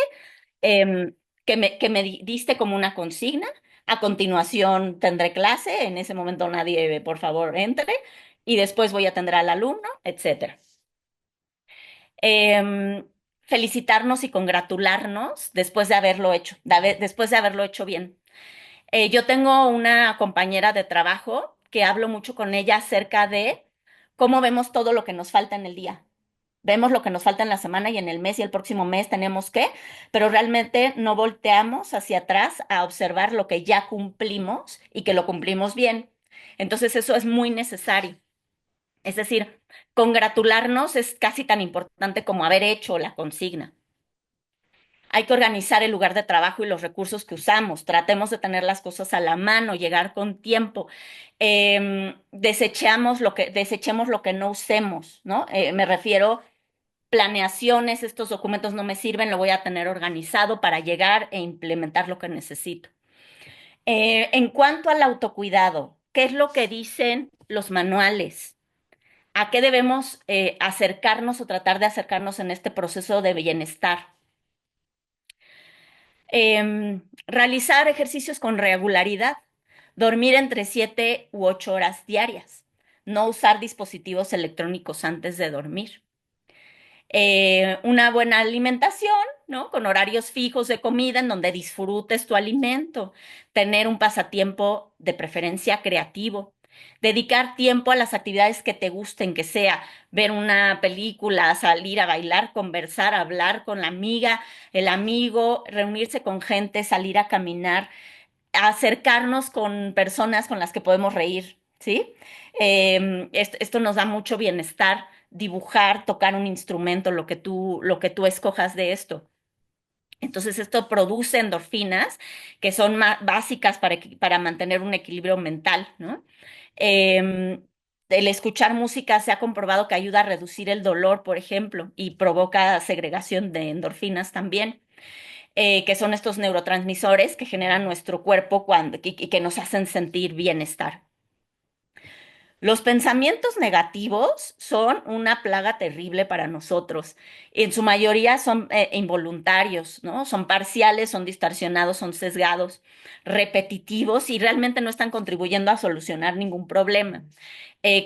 em, que me diste como una consigna. A continuación tendré clase. En ese momento nadie, por favor, entre. Y después voy a atender al alumno, etcétera. Em, Felicitarnos y congratularnos después de haberlo hecho, después de haberlo hecho bien. Yo tengo una compañera de trabajo que hablo mucho con ella acerca de cómo vemos todo lo que nos falta en el día. Vemos lo que nos falta en la semana y en el mes y el próximo mes tenemos que, pero realmente no volteamos hacia atrás a observar lo que ya cumplimos y que lo cumplimos bien. Entonces eso es muy necesario. Es decir, congratularnos es casi tan importante como haber hecho la consigna. Hay que organizar el lugar de trabajo y los recursos que usamos. Tratemos de tener las cosas a la mano, llegar con tiempo. Desechemos lo que no usemos, ¿no? Me refiero planeaciones, estos documentos no me sirven, lo voy a tener organizado para llegar e implementar lo que necesito. En cuanto al autocuidado, ¿qué es lo que dicen los manuales? ¿A qué debemos acercarnos o tratar de acercarnos en este proceso de bienestar? Realizar ejercicios con regularidad, dormir entre 7 u 8 horas diarias, no usar dispositivos electrónicos antes de dormir. Una buena alimentación, ¿no? Con horarios fijos de comida en donde disfrutes tu alimento, tener un pasatiempo de preferencia creativo, dedicar tiempo a las actividades que te gusten, que sea ver una película, salir a bailar, conversar, hablar con la amiga, el amigo, reunirse con gente, salir a caminar, acercarnos con personas con las que podemos reír, ¿sí? Esto nos da mucho bienestar, dibujar, tocar un instrumento, lo que tú escojas de esto. Entonces, esto produce endorfinas que son básicas para mantener un equilibrio mental, ¿no? El escuchar música se ha comprobado que ayuda a reducir el dolor, por ejemplo, y provoca segregación de endorfinas también, que son estos neurotransmisores que generan nuestro cuerpo y que nos hacen sentir bienestar. Los pensamientos negativos son una plaga terrible para nosotros. En su mayoría son involuntarios, ¿no? Son parciales, son distorsionados, son sesgados, repetitivos y realmente no están contribuyendo a solucionar ningún problema.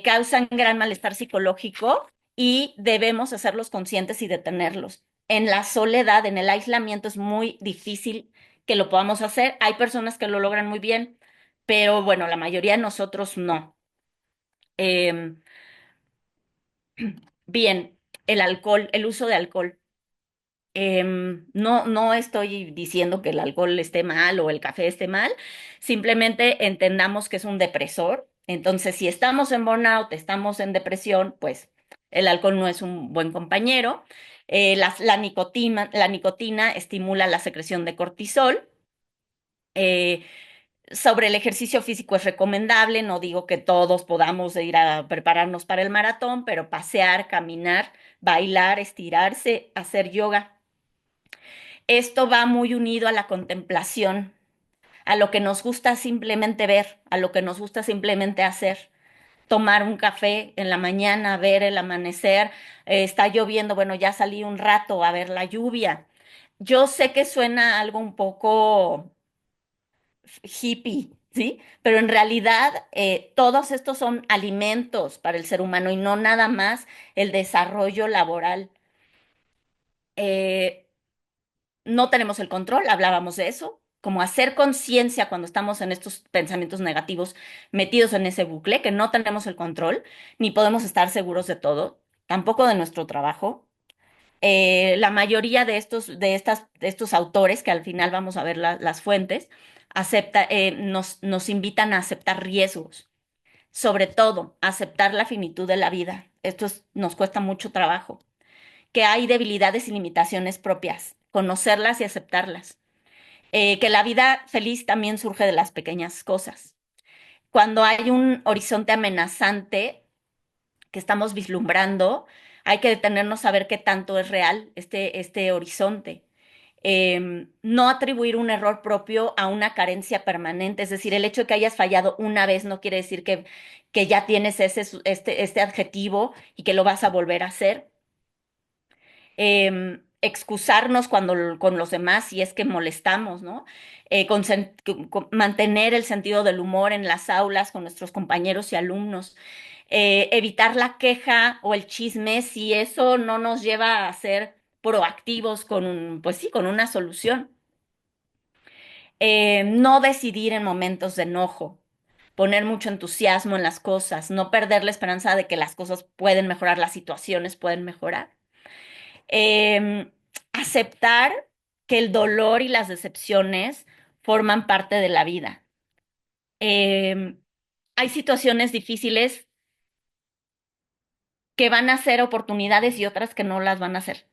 Causan gran malestar psicológico y debemos hacerlos conscientes y detenerlos. En la soledad, en el aislamiento, es muy difícil que lo podamos hacer. Hay personas que lo logran muy bien, pero bueno, la mayoría de nosotros no. Em, Bien, el alcohol, el uso de alcohol. No estoy diciendo que el alcohol esté mal o el café esté mal, simplemente entendamos que es un depresor. Entonces, si estamos en burnout, estamos en depresión, pues el alcohol no es un buen compañero. La nicotina estimula la secreción de cortisol. Eh, Sobre el ejercicio físico es recomendable, no digo que todos podamos ir a prepararnos para el maratón, pero pasear, caminar, bailar, estirarse, hacer yoga. Esto va muy unido a la contemplación, a lo que nos gusta simplemente ver, a lo que nos gusta simplemente hacer. Tomar un café en la mañana, ver el amanecer, está lloviendo, bueno, ya salí un rato a ver la lluvia. Yo sé que suena algo un poco hippie, ¿sí? Pero en realidad todos estos son alimentos para el ser humano y no nada más el desarrollo laboral. Eh, no tenemos el control, hablábamos de eso, como hacer conciencia cuando estamos en estos pensamientos negativos, metidos en ese bucle, que no tenemos el control, ni podemos estar seguros de todo, tampoco de nuestro trabajo. La mayoría de estos autores, que al final vamos a ver las fuentes, nos invitan a aceptar riesgos, sobre todo aceptar la finitud de la vida. Nos cuesta mucho trabajo, que hay debilidades y limitaciones propias, conocerlas y aceptarlas. Que la vida feliz también surge de las pequeñas cosas. Cuando hay un horizonte amenazante que estamos vislumbrando, hay que detenernos a ver qué tanto es real este horizonte. No atribuir un error propio a una carencia permanente, es decir, el hecho de que hayas fallado una vez no quiere decir que ya tienes este adjetivo y que lo vas a volver a hacer. Excusarnos con los demás si es que molestamos, ¿no? Mantener el sentido del humor en las aulas con nuestros compañeros y alumnos. Evitar la queja o el chisme si eso no nos lleva a ser proactivos pues sí, con una solución. No decidir en momentos de enojo, poner mucho entusiasmo en las cosas, no perder la esperanza de que las cosas pueden mejorar, las situaciones pueden mejorar. Aceptar que el dolor y las decepciones forman parte de la vida. Hay situaciones difíciles que van a ser oportunidades y otras que no las van a ser,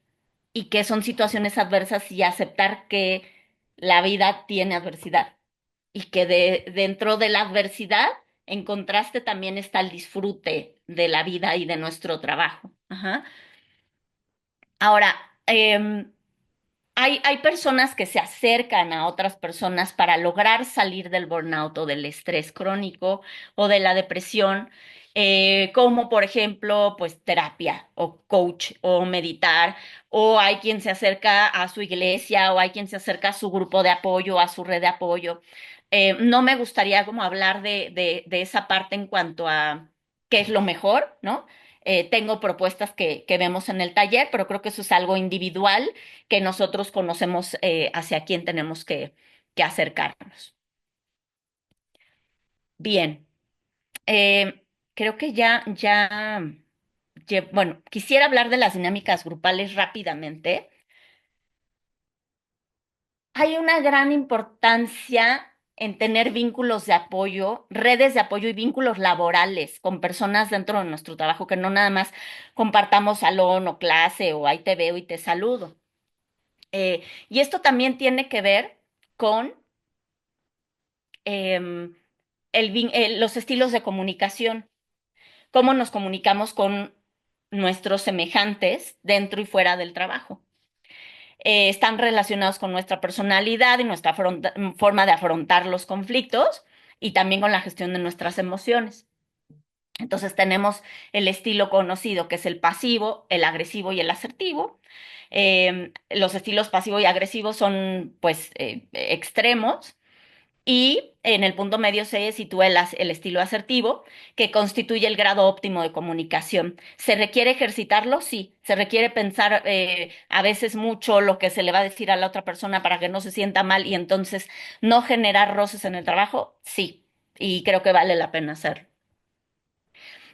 y que son situaciones adversas, y aceptar que la vida tiene adversidad y que dentro de la adversidad, en contraste, también está el disfrute de la vida y de nuestro trabajo. Ajá. Ahora, hay personas que se acercan a otras personas para lograr salir del burnout o del estrés crónico o de la depresión, como por ejemplo, pues terapia o coach o meditar, o hay quien se acerca a su iglesia, o hay quien se acerca a su grupo de apoyo, a su red de apoyo. No me gustaría como hablar de esa parte en cuanto a qué es lo mejor, ¿no? Tengo propuestas que vemos en el taller, pero creo que eso es algo individual que nosotros conocemos, hacia quién tenemos que acercarnos. Bien, creo que bueno, quisiera hablar de las dinámicas grupales rápidamente. Hay una gran importancia en tener vínculos de apoyo, redes de apoyo y vínculos laborales con personas dentro de nuestro trabajo, que no nada más compartamos salón o clase o ahí te veo y te saludo. Y esto también tiene que ver con em, los estilos de comunicación, cómo nos comunicamos con nuestros semejantes dentro y fuera del trabajo. Están relacionados con nuestra personalidad y nuestra forma de afrontar los conflictos, y también con la gestión de nuestras emociones. Entonces tenemos el estilo conocido, que es el pasivo, el agresivo y el asertivo. Los estilos pasivo y agresivo son pues extremos. Y en el punto medio se sitúa el estilo asertivo, que constituye el grado óptimo de comunicación. ¿Se requiere ejercitarlo? Sí. ¿Se requiere pensar a veces mucho lo que se le va a decir a la otra persona para que no se sienta mal y entonces no generar roces en el trabajo? Sí. Y creo que vale la pena hacerlo.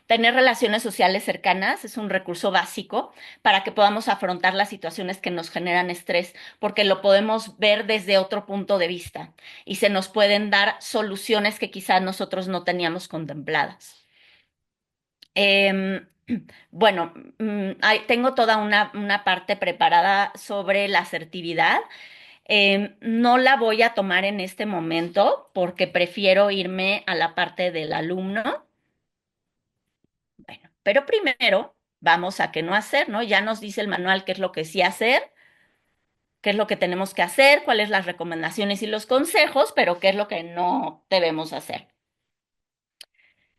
Tener relaciones sociales cercanas es un recurso básico para que podamos afrontar las situaciones que nos generan estrés, porque lo podemos ver desde otro punto de vista y se nos pueden dar soluciones que quizás nosotros no teníamos contempladas. Em, bueno, tengo toda una parte preparada sobre la asertividad. No la voy a tomar en este momento porque prefiero irme a la parte del alumno. Bueno, pero primero vamos a qué no hacer, ¿no? Ya nos dice el manual qué es lo que sí hacer, qué es lo que tenemos que hacer, cuáles las recomendaciones y los consejos, pero qué es lo que no debemos hacer.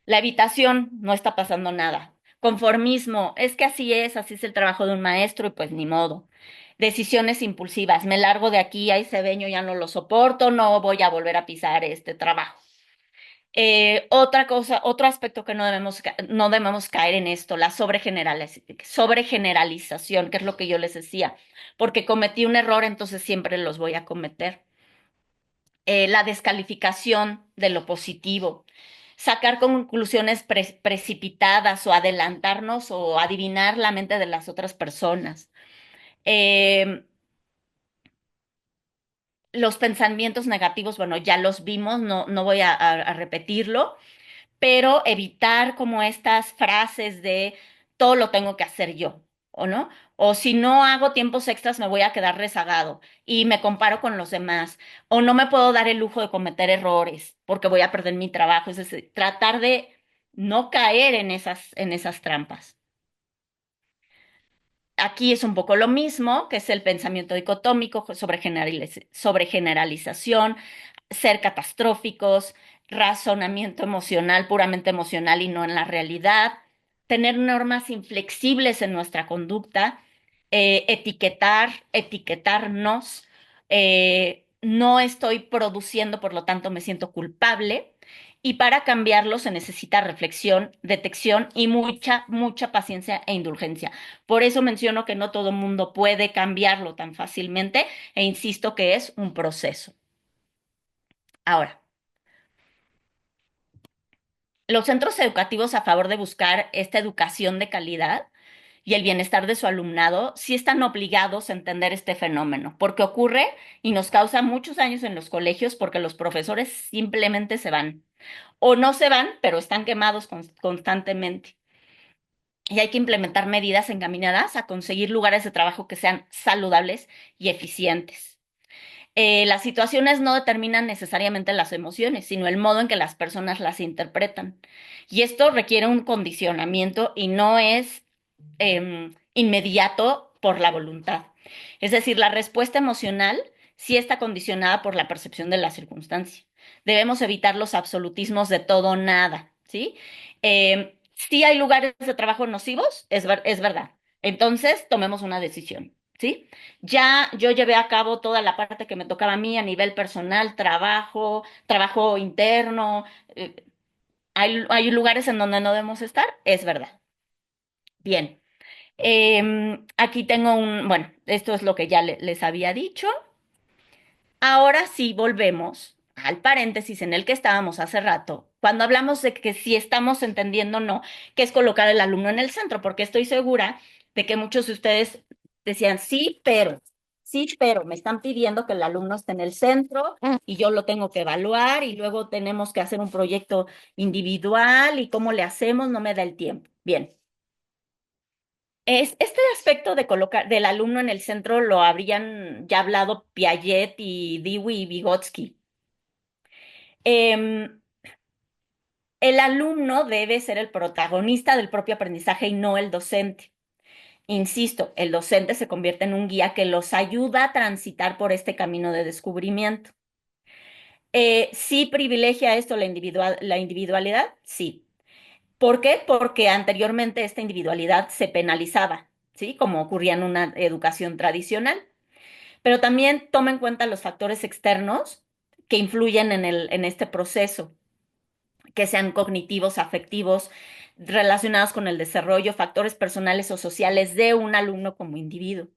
La evitación, no está pasando nada. Conformismo, es que así es el trabajo de un maestro y pues ni modo. Decisiones impulsivas, me largo de aquí, ahí se veño, ya no lo soporto, no voy a volver a pisar este trabajo. Otra cosa, otro aspecto que no debemos caer en esto, la sobregeneralización, que es lo que yo les decía, porque cometí un error, entonces siempre los voy a cometer. La descalificación de lo positivo, sacar conclusiones precipitadas o adelantarnos o adivinar la mente de las otras personas. Eh, los pensamientos negativos, bueno, ya los vimos, no voy a repetirlo, pero evitar como estas frases de todo lo tengo que hacer yo, ¿o no? O si no hago tiempos extras me voy a quedar rezagado y me comparo con los demás, o no me puedo dar el lujo de cometer errores porque voy a perder mi trabajo. Es decir, tratar de no caer en esas trampas. Aquí es un poco lo mismo, que es el pensamiento dicotómico sobre generalización, ser catastróficos, razonamiento emocional, puramente emocional y no en la realidad, tener normas inflexibles en nuestra conducta, etiquetarnos, no estoy produciendo, por lo tanto me siento culpable. Y para cambiarlo se necesita reflexión, detección y mucha paciencia e indulgencia. Por eso menciono que no todo el mundo puede cambiarlo tan fácilmente e insisto que es un proceso. Ahora, los centros educativos a favor de buscar esta educación de calidad y el bienestar de su alumnado sí están obligados a entender este fenómeno, porque ocurre y nos causa muchos años en los colegios porque los profesores simplemente se van o no se van, pero están quemados constantemente. Y hay que implementar medidas encaminadas a conseguir lugares de trabajo que sean saludables y eficientes. Las situaciones no determinan necesariamente las emociones, sino el modo en que las personas las interpretan. Y esto requiere un condicionamiento y no es inmediato por la voluntad. Es decir, la respuesta emocional sí está condicionada por la percepción de la circunstancia. Debemos evitar los absolutismos de todo o nada, ¿sí? Sí hay lugares de trabajo nocivos, es verdad. Entonces, tomemos una decisión, ¿sí? Ya yo llevé a cabo toda la parte que me tocaba a mí a nivel personal, trabajo interno. Hay lugares en donde no debemos estar, es verdad. Bien. Aquí tengo bueno, esto es lo que ya les había dicho. Ahora sí volvemos al paréntesis en el que estábamos hace rato, cuando hablamos de que si estamos entendiendo o no, que es colocar al alumno en el centro, porque estoy segura de que muchos de ustedes decían, sí, pero me están pidiendo que el alumno esté en el centro y yo lo tengo que evaluar y luego tenemos que hacer un proyecto individual y cómo le hacemos, no me da el tiempo. Bien. Este aspecto de colocar del alumno en el centro lo habrían ya hablado Piaget y Dewey y Vygotsky. Em, el alumno debe ser el protagonista del propio aprendizaje y no el docente. Insisto, el docente se convierte en un guía que los ayuda a transitar por este camino de descubrimiento. ¿Sí privilegia esto la individualidad? Sí. ¿Por qué? Porque anteriormente esta individualidad se penalizaba, ¿sí? Como ocurría en una educación tradicional. Pero también toma en cuenta los factores externos que influyen en este proceso, que sean cognitivos, afectivos, relacionados con el desarrollo, factores personales o sociales de un alumno como individuo.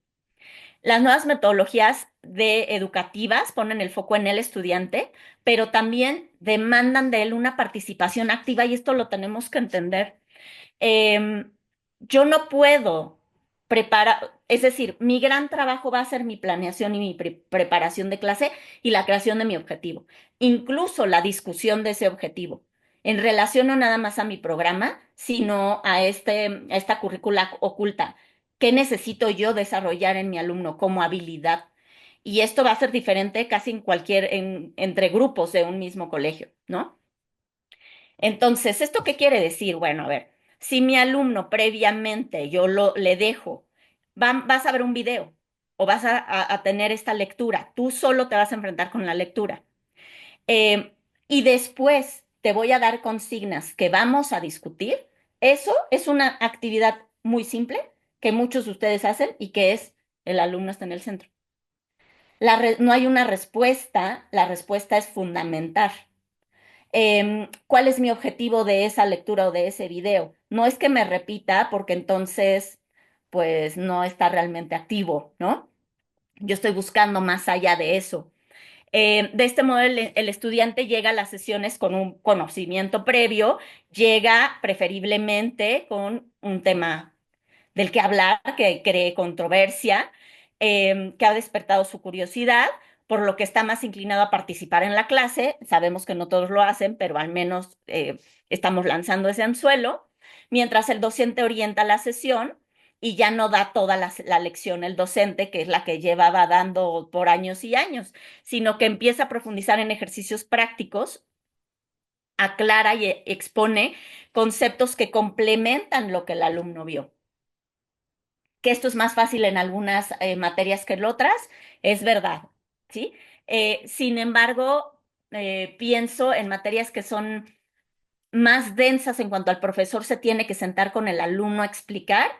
Las nuevas metodologías educativas ponen el foco en el estudiante, pero también demandan de él una participación activa y esto lo tenemos que entender. Em, yo no puedo preparar, es decir, mi gran trabajo va a ser mi planeación y mi preparación de clase y la creación de mi objetivo, incluso la discusión de ese objetivo, en relación no nada más a mi programa, sino a esta currícula oculta. ¿Qué necesito yo desarrollar en mi alumno como habilidad? Y esto va a ser diferente casi entre grupos de un mismo colegio, ¿no? Entonces, ¿esto qué quiere decir? Bueno, a ver, si mi alumno previamente le dejo, vas a ver un video o vas a tener esta lectura, tú solo te vas a enfrentar con la lectura. Y después te voy a dar consignas que vamos a discutir. Eso es una actividad muy simple que muchos de ustedes hacen y que es el alumno está en el centro. No hay una respuesta, la respuesta es fundamental. ¿Cuál es mi objetivo de esa lectura o de ese video? No es que me repita porque entonces pues no está realmente activo, ¿no? Yo estoy buscando más allá de eso. De este modo, el estudiante llega a las sesiones con un conocimiento previo, llega preferiblemente con un tema del que hablar, que cree controversia, que ha despertado su curiosidad, por lo que está más inclinado a participar en la clase. Sabemos que no todos lo hacen, pero al menos estamos lanzando ese anzuelo, mientras el docente orienta la sesión y ya no da toda la lección el docente, que es la que llevaba dando por años y años, sino que empieza a profundizar en ejercicios prácticos, aclara y expone conceptos que complementan lo que el alumno vio. Que esto es más fácil en algunas materias que en otras, es verdad, ¿sí? Sin embargo, pienso en materias que son más densas en cuanto al profesor se tiene que sentar con el alumno a explicar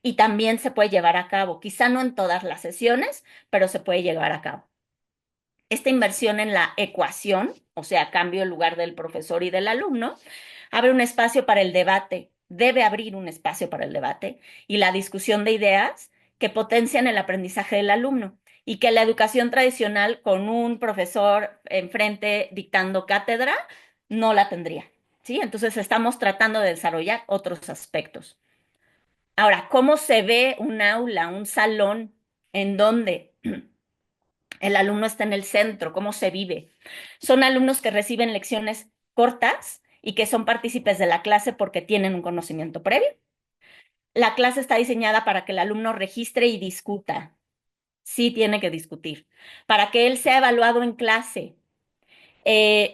y también se puede llevar a cabo, quizá no en todas las sesiones, pero se puede llevar a cabo. Esta inversión en la ecuación, o sea, cambio el lugar del profesor y del alumno, abre un espacio para el debate, debe abrir un espacio para el debate y la discusión de ideas que potencian el aprendizaje del alumno y que la educación tradicional con un profesor enfrente dictando cátedra no la tendría, ¿sí? Entonces estamos tratando de desarrollar otros aspectos. Ahora, ¿cómo se ve un aula, un salón en donde el alumno está en el centro? ¿Cómo se vive? Son alumnos que reciben lecciones cortas y que son partícipes de la clase porque tienen un conocimiento previo. La clase está diseñada para que el alumno registre y discuta. Sí tiene que discutir. Para que él sea evaluado en clase,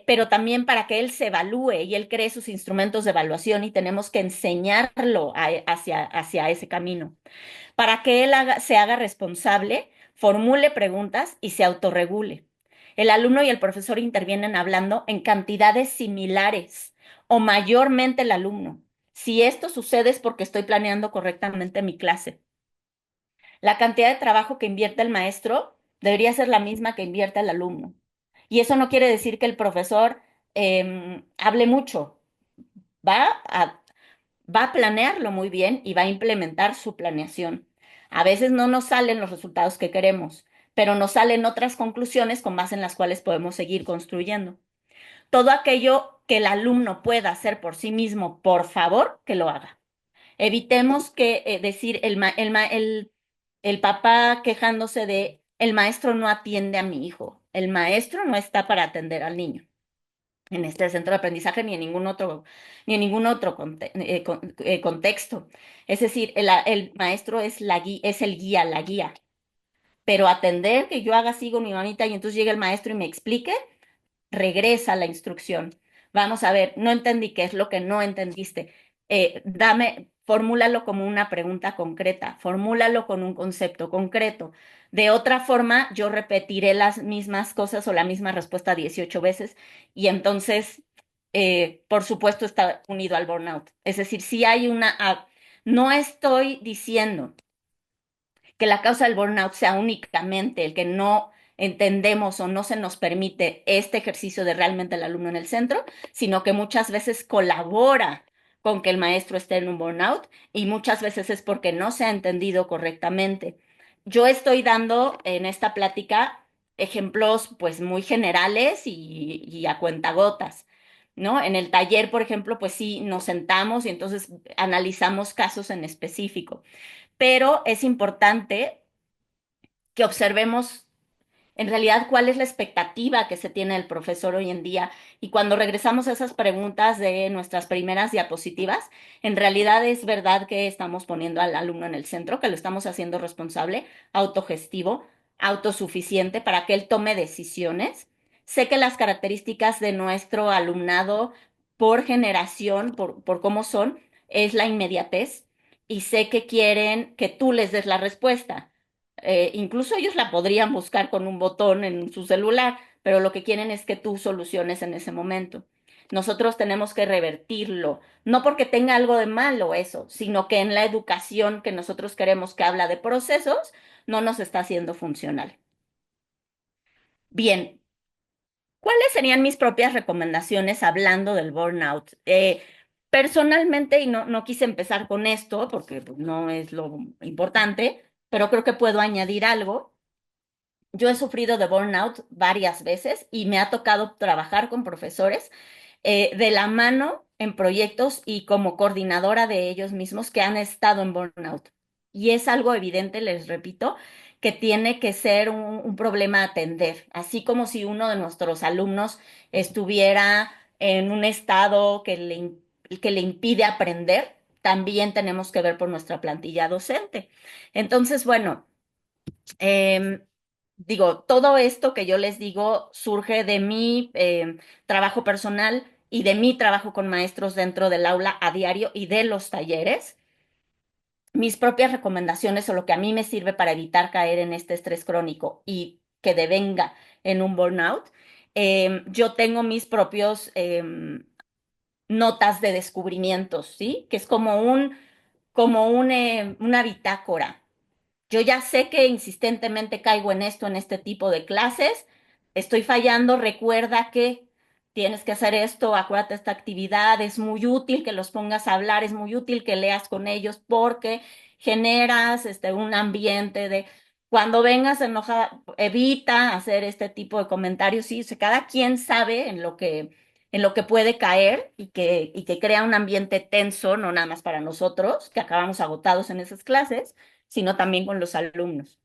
pero también para que él se evalúe y él cree sus instrumentos de evaluación y tenemos que enseñarlo hacia ese camino. Para que él se haga responsable, formule preguntas y se autorregule. El alumno y el profesor intervienen hablando en cantidades similares o mayormente el alumno. Si esto sucede es porque estoy planeando correctamente mi clase. La cantidad de trabajo que invierte el maestro debería ser la misma que invierte el alumno. Y eso no quiere decir que el profesor hable mucho. Va a, va a planearlo muy bien y va a implementar su planeación. A veces no nos salen los resultados que queremos, pero nos salen otras conclusiones con base en las cuales podemos seguir construyendo. Todo aquello que el alumno pueda hacer por sí mismo, por favor, que lo haga. Evitemos que decir el papá quejándose de el maestro no atiende a mi hijo. El maestro no está para atender al niño en este centro de aprendizaje ni en ningún otro contexto. Es decir, el maestro es el guía, la guía. Pero atender que yo haga así con mi manita y entonces llega el maestro y me explique, regresa la instrucción. Vamos a ver, no entendí qué es lo que no entendiste. Formúlalo como una pregunta concreta, formúlalo con un concepto concreto. De otra forma, yo repetiré las mismas cosas o la misma respuesta 18 veces y entonces, por supuesto, está unido al burnout. Es decir, si hay no estoy diciendo que la causa del burnout sea únicamente el que no entendemos o no se nos permite este ejercicio de realmente el alumno en el centro, sino que muchas veces colabora con que el maestro esté en un burnout y muchas veces es porque no se ha entendido correctamente. Yo estoy dando en esta plática ejemplos pues muy generales y a cuentagotas. ¿No? En el taller, por ejemplo, pues sí, nos sentamos y entonces analizamos casos en específico, pero es importante que observemos en realidad cuál es la expectativa que se tiene del profesor hoy en día. Y cuando regresamos a esas preguntas de nuestras primeras diapositivas, en realidad es verdad que estamos poniendo al alumno en el centro, que lo estamos haciendo responsable, autogestivo, autosuficiente para que él tome decisiones. Sé que las características de nuestro alumnado por generación, por cómo son, es la inmediatez y sé que quieren que tú les des la respuesta. Incluso ellos la podrían buscar con un botón en su celular, pero lo que quieren es que tú soluciones en ese momento. Nosotros tenemos que revertirlo, no porque tenga algo de malo eso, sino que en la educación que nosotros queremos que habla de procesos, no nos está haciendo funcional. Bien, ¿cuáles serían mis propias recomendaciones hablando del burnout? Personalmente, y no quise empezar con esto porque pues, no es lo importante, pero creo que puedo añadir algo. Yo he sufrido de burnout varias veces y me ha tocado trabajar con profesores de la mano en proyectos y como coordinadora de ellos mismos que han estado en burnout. Y es algo evidente, les repito, que tiene que ser un problema a atender, así como si uno de nuestros alumnos estuviera en un estado que le impide aprender, también tenemos que ver por nuestra plantilla docente. Entonces, bueno. Em, Digo, todo esto que yo les digo surge de mi trabajo personal y de mi trabajo con maestros dentro del aula a diario y de los talleres. Mis propias recomendaciones o lo que a mí me sirve para evitar caer en este estrés crónico y que devenga en un burnout. Yo tengo mis propios notas de descubrimientos, ¿sí? Que es una bitácora. Yo ya sé que insistentemente caigo en esto, en este tipo de clases. Estoy fallando. Recuerda que tienes que hacer esto. Acuérdate esta actividad. Es muy útil que los pongas a hablar. Es muy útil que leas con ellos porque generas un ambiente de... Cuando vengas enojada, evita hacer este tipo de comentarios, sí, o sea, cada quien sabe en lo que puede caer y que crea un ambiente tenso, no nada más para nosotros, que acabamos agotados en esas clases, sino también con los alumnos.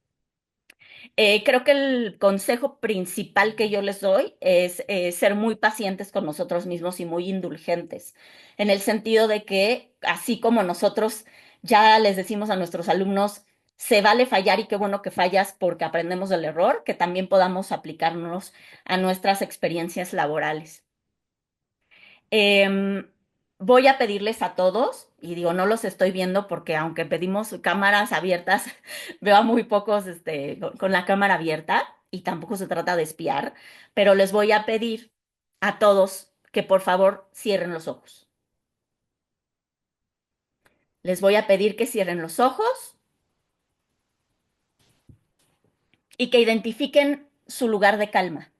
Creo que el consejo principal que yo les doy es ser muy pacientes con nosotros mismos y muy indulgentes, en el sentido de que así como nosotros ya les decimos a nuestros alumnos, se vale fallar y qué bueno que fallas porque aprendemos del error, que también podamos aplicarnos a nuestras experiencias laborales. Em, Voy a pedirles a todos, y digo, no los estoy viendo porque aunque pedimos cámaras abiertas, veo a muy pocos con la cámara abierta y tampoco se trata de espiar, pero les voy a pedir a todos que por favor cierren los ojos. Les voy a pedir que cierren los ojos y que identifiquen su lugar de calma.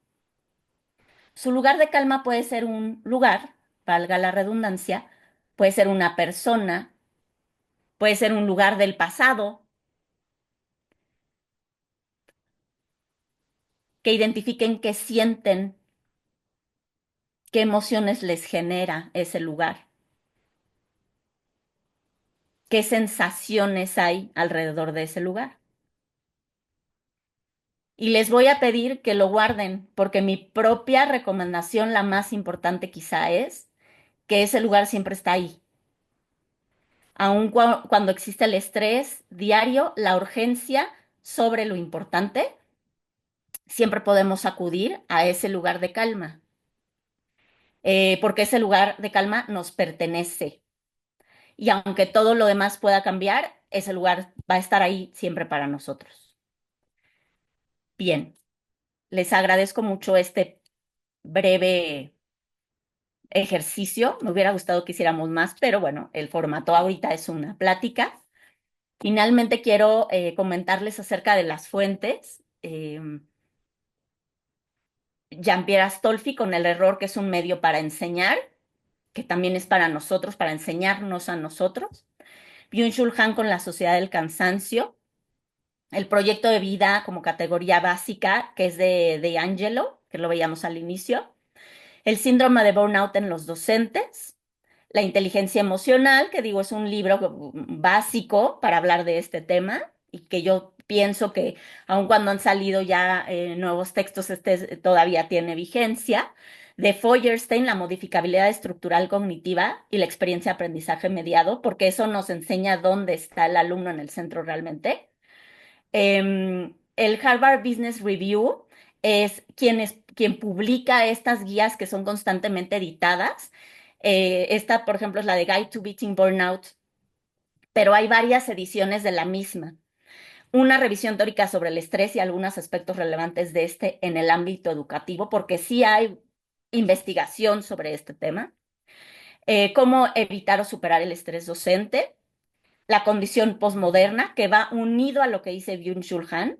Su lugar de calma puede ser un lugar, valga la redundancia, puede ser una persona, puede ser un lugar del pasado, que identifiquen qué sienten, qué emociones les genera ese lugar, qué sensaciones hay alrededor de ese lugar. Y les voy a pedir que lo guarden, porque mi propia recomendación, la más importante quizá, es que ese lugar siempre está ahí. Aun cuando existe el estrés diario, la urgencia sobre lo importante, siempre podemos acudir a ese lugar de calma, porque ese lugar de calma nos pertenece. Y aunque todo lo demás pueda cambiar, ese lugar va a estar ahí siempre para nosotros. Bien, les agradezco mucho este breve ejercicio. Me hubiera gustado que hiciéramos más, pero bueno, el formato ahorita es una plática. Finalmente quiero comentarles acerca de las fuentes. Jean-Pierre Astolfi con el error que es un medio para enseñar, que también es para nosotros, para enseñarnos a nosotros. Byung-Chul Han con la sociedad del cansancio. El proyecto de vida como categoría básica, que es de Angelo, que lo veíamos al inicio. El síndrome de burnout en los docentes. La inteligencia emocional, que digo es un libro básico para hablar de este tema y que yo pienso que aun cuando han salido ya nuevos textos, este todavía tiene vigencia. De Feuerstein, la modificabilidad estructural cognitiva y la experiencia de aprendizaje mediado, porque eso nos enseña dónde está el alumno en el centro realmente. El Harvard Business Review es quien publica estas guías que son constantemente editadas. Esta, por ejemplo, es la de Guide to Beating Burnout, pero hay varias ediciones de la misma. Una revisión teórica sobre el estrés y algunos aspectos relevantes de este en el ámbito educativo, porque sí hay investigación sobre este tema. Cómo evitar o superar el estrés docente. La condición postmoderna, que va unido a lo que dice Byung-Chul Han.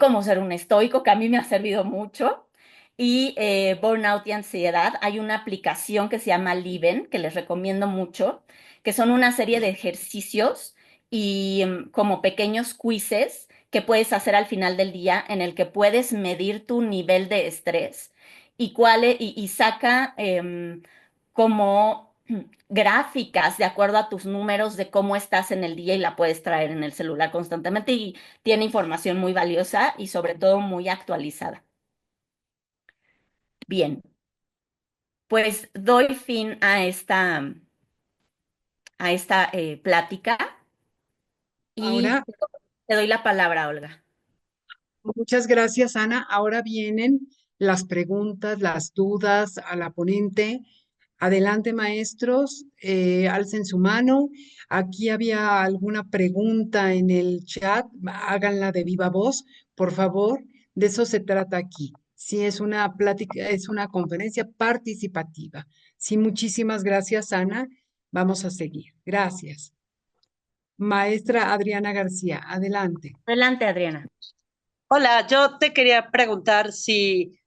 Cómo ser un estoico, que a mí me ha servido mucho, y burnout y ansiedad. Hay una aplicación que se llama Liven, que les recomiendo mucho, que son una serie de ejercicios y como pequeños quizzes que puedes hacer al final del día en el que puedes medir tu nivel de estrés y saca como gráficas de acuerdo a tus números de cómo estás en el día y la puedes traer en el celular constantemente y tiene información muy valiosa y sobre todo muy actualizada. Bien, pues doy fin a esta plática y Ahora, te doy la palabra, Olga. muchas gracias, Ana. Ahora vienen las preguntas, las dudas a la ponente. Adelante, maestros, alcen su mano. Aquí había alguna pregunta en el chat, háganla de viva voz, por favor. De eso se trata aquí. Sí, es una plática, es una conferencia participativa. Sí, muchísimas gracias, Ana. Vamos a seguir. Gracias. Maestra Adriana García, adelante. Adelante, Adriana. Hola, yo te quería preguntar si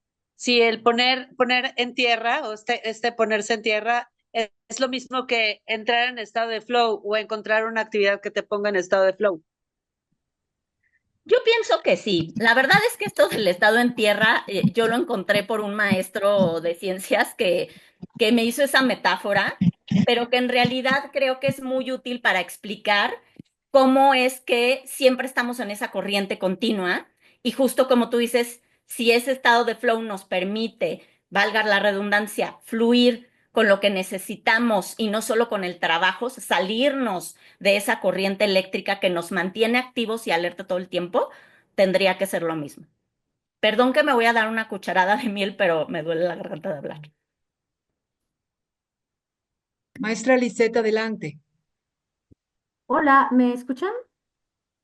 el poner en tierra o este ponerse en tierra es lo mismo que entrar en estado de flow o encontrar una actividad que te ponga en estado de flow. Yo pienso que sí. La verdad es que esto del estado en tierra, yo lo encontré por un maestro de ciencias que me hizo esa metáfora, pero que en realidad creo que es muy útil para explicar cómo es que siempre estamos en esa corriente continua y justo como tú dices, si ese estado de flow nos permite, valga la redundancia, fluir con lo que necesitamos y no solo con el trabajo, salirnos de esa corriente eléctrica que nos mantiene activos y alerta todo el tiempo, tendría que ser lo mismo. Perdón que me voy a dar una cucharada de miel, pero me duele la garganta de hablar. Maestra Lisette, adelante. Hola, ¿me escuchan?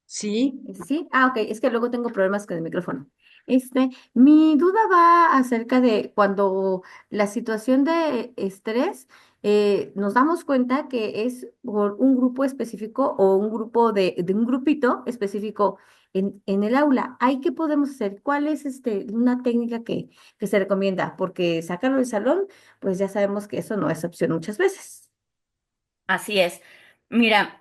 Sí, Sí, ok, es que luego tengo problemas con el micrófono. Mi duda va acerca de cuando la situación de estrés, nos damos cuenta que es por un grupo específico o un grupo de un grupito específico en el aula. ¿Hay qué podemos hacer? ¿Cuál es una técnica que se recomienda? Porque sacarlo del salón, pues ya sabemos que eso no es opción muchas veces. Así es. Mira,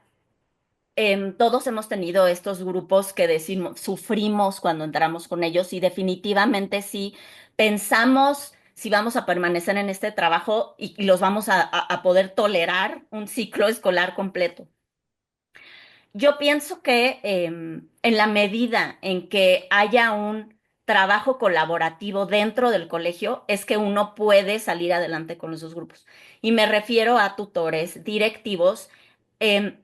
todos hemos tenido estos grupos que decimos, sufrimos cuando entramos con ellos y definitivamente sí pensamos si vamos a permanecer en este trabajo y los vamos a poder tolerar un ciclo escolar completo. Yo pienso que en la medida en que haya un trabajo colaborativo dentro del colegio, es que uno puede salir adelante con esos grupos. Y me refiero a tutores, directivos,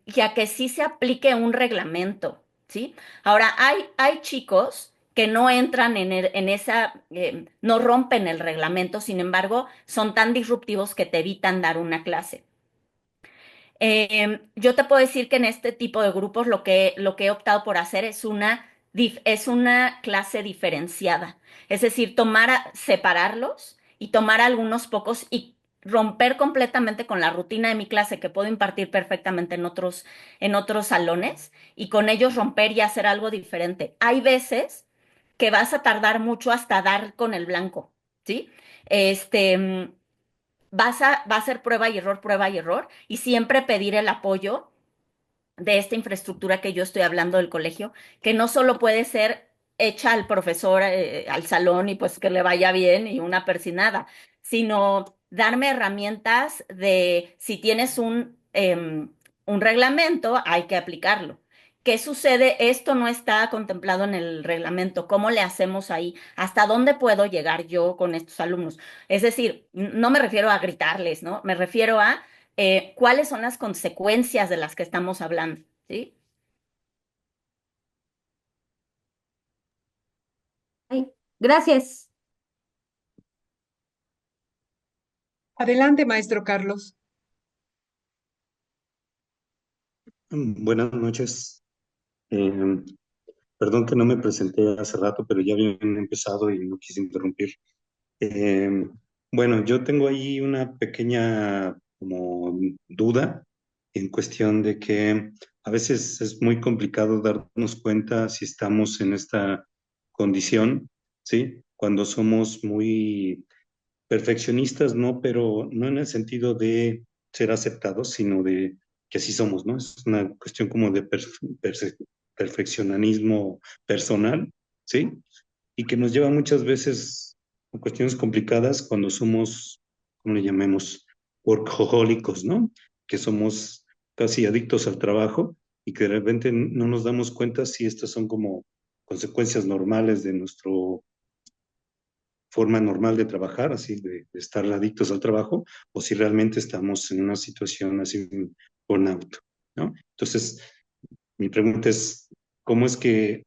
ya que sí se aplique un reglamento, ¿sí? Ahora, hay chicos que no entran en esa, no rompen el reglamento, sin embargo, son tan disruptivos que te evitan dar una clase. Yo te puedo decir que en este tipo de grupos lo que he optado por hacer es es una clase diferenciada. Es decir, separarlos y tomar algunos pocos y romper completamente con la rutina de mi clase que puedo impartir perfectamente en otros salones y con ellos romper y hacer algo diferente. Hay veces que vas a tardar mucho hasta dar con el blanco, ¿sí? Este, mm, va a ser prueba y error, y siempre pedir el apoyo de esta infraestructura que yo estoy hablando del colegio, que no solo puede ser hecha al profesor, al salón y pues que le vaya bien y una persinada, sino darme herramientas de si tienes un reglamento, hay que aplicarlo. ¿Qué sucede? Esto no está contemplado en el reglamento. ¿Cómo le hacemos ahí? ¿Hasta dónde puedo llegar yo con estos alumnos? Es decir, no me refiero a gritarles, ¿no? Me refiero a cuáles son las consecuencias de las que estamos hablando, ¿sí? Ay, gracias. adelante, maestro Carlos. Buenas noches. Eh, Perdón que no me presenté hace rato, pero ya habían empezado y no quise interrumpir. Eh, bueno, yo tengo ahí una pequeña como duda en cuestión de que a veces es muy complicado darnos cuenta si estamos en esta condición, ¿sí? Cuando somos muy perfeccionistas, no, pero no en el sentido de ser aceptados, sino de que así somos, ¿no? Es una cuestión como de perfeccionismo personal, ¿sí? Y que nos lleva muchas veces a cuestiones complicadas cuando somos, ¿cómo le llamemos? Workahólicos, ¿no? Que somos casi adictos al trabajo y que de repente no nos damos cuenta si estas son como consecuencias normales de nuestro forma normal de trabajar, así de estar adictos al trabajo, o si realmente estamos en una situación así, un burnout, ¿no? Entonces, mi pregunta es, ¿cómo es que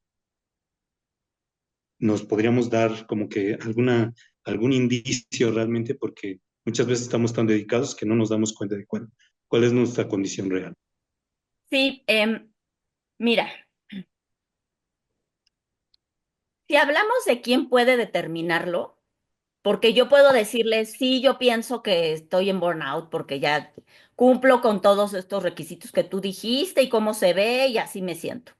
nos podríamos dar como que algún indicio realmente? Porque muchas veces estamos tan dedicados que no nos damos cuenta de cuál es nuestra condición real. Sí, mira, si hablamos de quién puede determinarlo, porque yo puedo decirles, sí, yo pienso que estoy en burnout porque ya cumplo con todos estos requisitos que tú dijiste y cómo se ve y así me siento.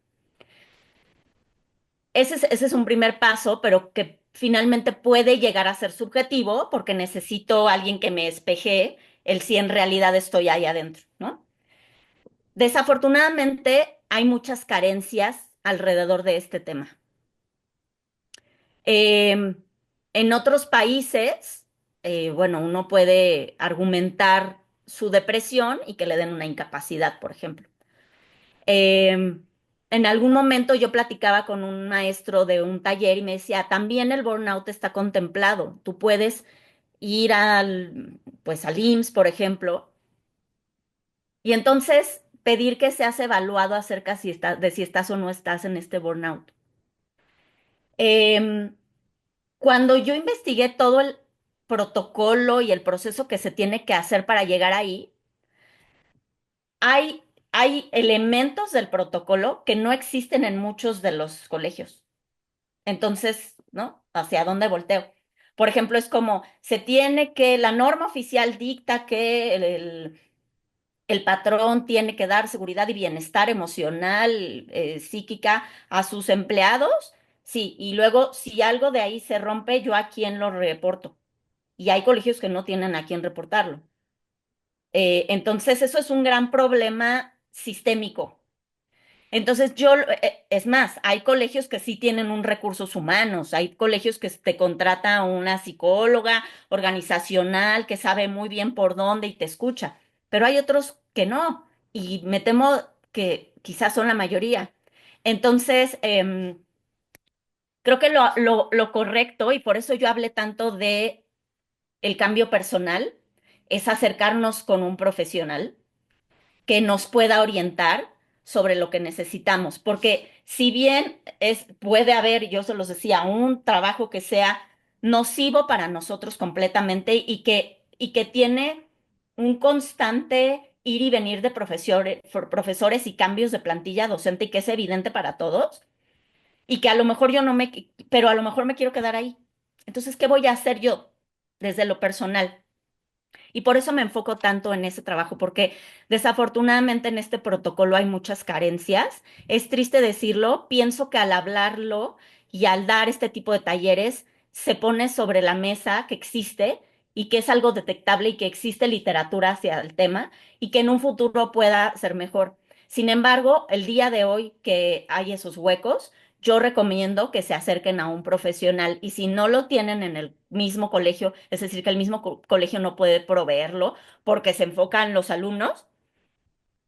Ese es un primer paso, pero que finalmente puede llegar a ser subjetivo porque necesito a alguien que me espeje el si en realidad estoy ahí adentro, ¿no? Desafortunadamente hay muchas carencias alrededor de este tema. Em, en otros países, bueno, uno puede argumentar su depresión y que le den una incapacidad, por ejemplo. Em, en algún momento yo platicaba con un maestro de un taller y me decía, también el burnout está contemplado. Tú puedes ir pues al IMSS, por ejemplo, y entonces pedir que seas evaluado acerca de si estás o no estás en este burnout. Em, Cuando yo investigué todo el protocolo y el proceso que se tiene que hacer para llegar ahí, hay, hay elementos del protocolo que no existen en muchos de los colegios. Entonces, ¿no? ¿Hacia dónde volteo? Por ejemplo, es como la norma oficial dicta que el patrón tiene que dar seguridad y bienestar emocional, psíquica a sus empleados. Sí, y luego si algo de ahí se rompe, ¿yo a quién lo reporto? Y hay colegios que no tienen a quién reportarlo. Entonces, eso es un gran problema sistémico. Entonces, es más, hay colegios que sí tienen un recursos humanos, hay colegios que te contrata una psicóloga organizacional que sabe muy bien por dónde y te escucha, pero hay otros que no, y me temo que quizás son la mayoría. Entonces, creo que lo correcto, y por eso yo hablé tanto de el cambio personal, es acercarnos con un profesional que nos pueda orientar sobre lo que necesitamos, porque si bien puede haber, yo se los decía, un trabajo que sea nocivo para nosotros completamente y que tiene un constante ir y venir de profesores y cambios de plantilla docente y que es evidente para todos, y que a lo mejor pero a lo mejor me quiero quedar ahí. Entonces, ¿qué voy a hacer yo desde lo personal? Y por eso me enfoco tanto en ese trabajo, porque desafortunadamente en este protocolo hay muchas carencias. Es triste decirlo, pienso que al hablarlo y al dar este tipo de talleres se pone sobre la mesa que existe y que es algo detectable y que existe literatura hacia el tema y que en un futuro pueda ser mejor. Sin embargo, el día de hoy que hay esos huecos, yo recomiendo que se acerquen a un profesional y si no lo tienen en el mismo colegio, es decir, que el mismo colegio no puede proveerlo porque se enfoca en los alumnos,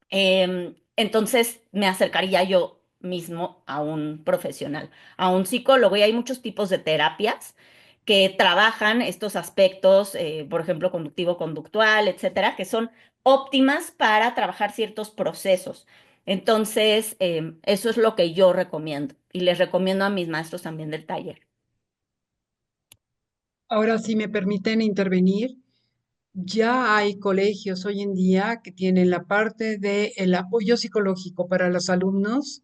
entonces me acercaría yo mismo a un profesional, a un psicólogo. Y hay muchos tipos de terapias que trabajan estos aspectos, por ejemplo, conductivo-conductual, etcétera, que son óptimas para trabajar ciertos procesos. Entonces, eso es lo que yo recomiendo y les recomiendo a mis maestros también del taller. Ahora, si me permiten intervenir, ya hay colegios hoy en día que tienen la parte del apoyo psicológico para los alumnos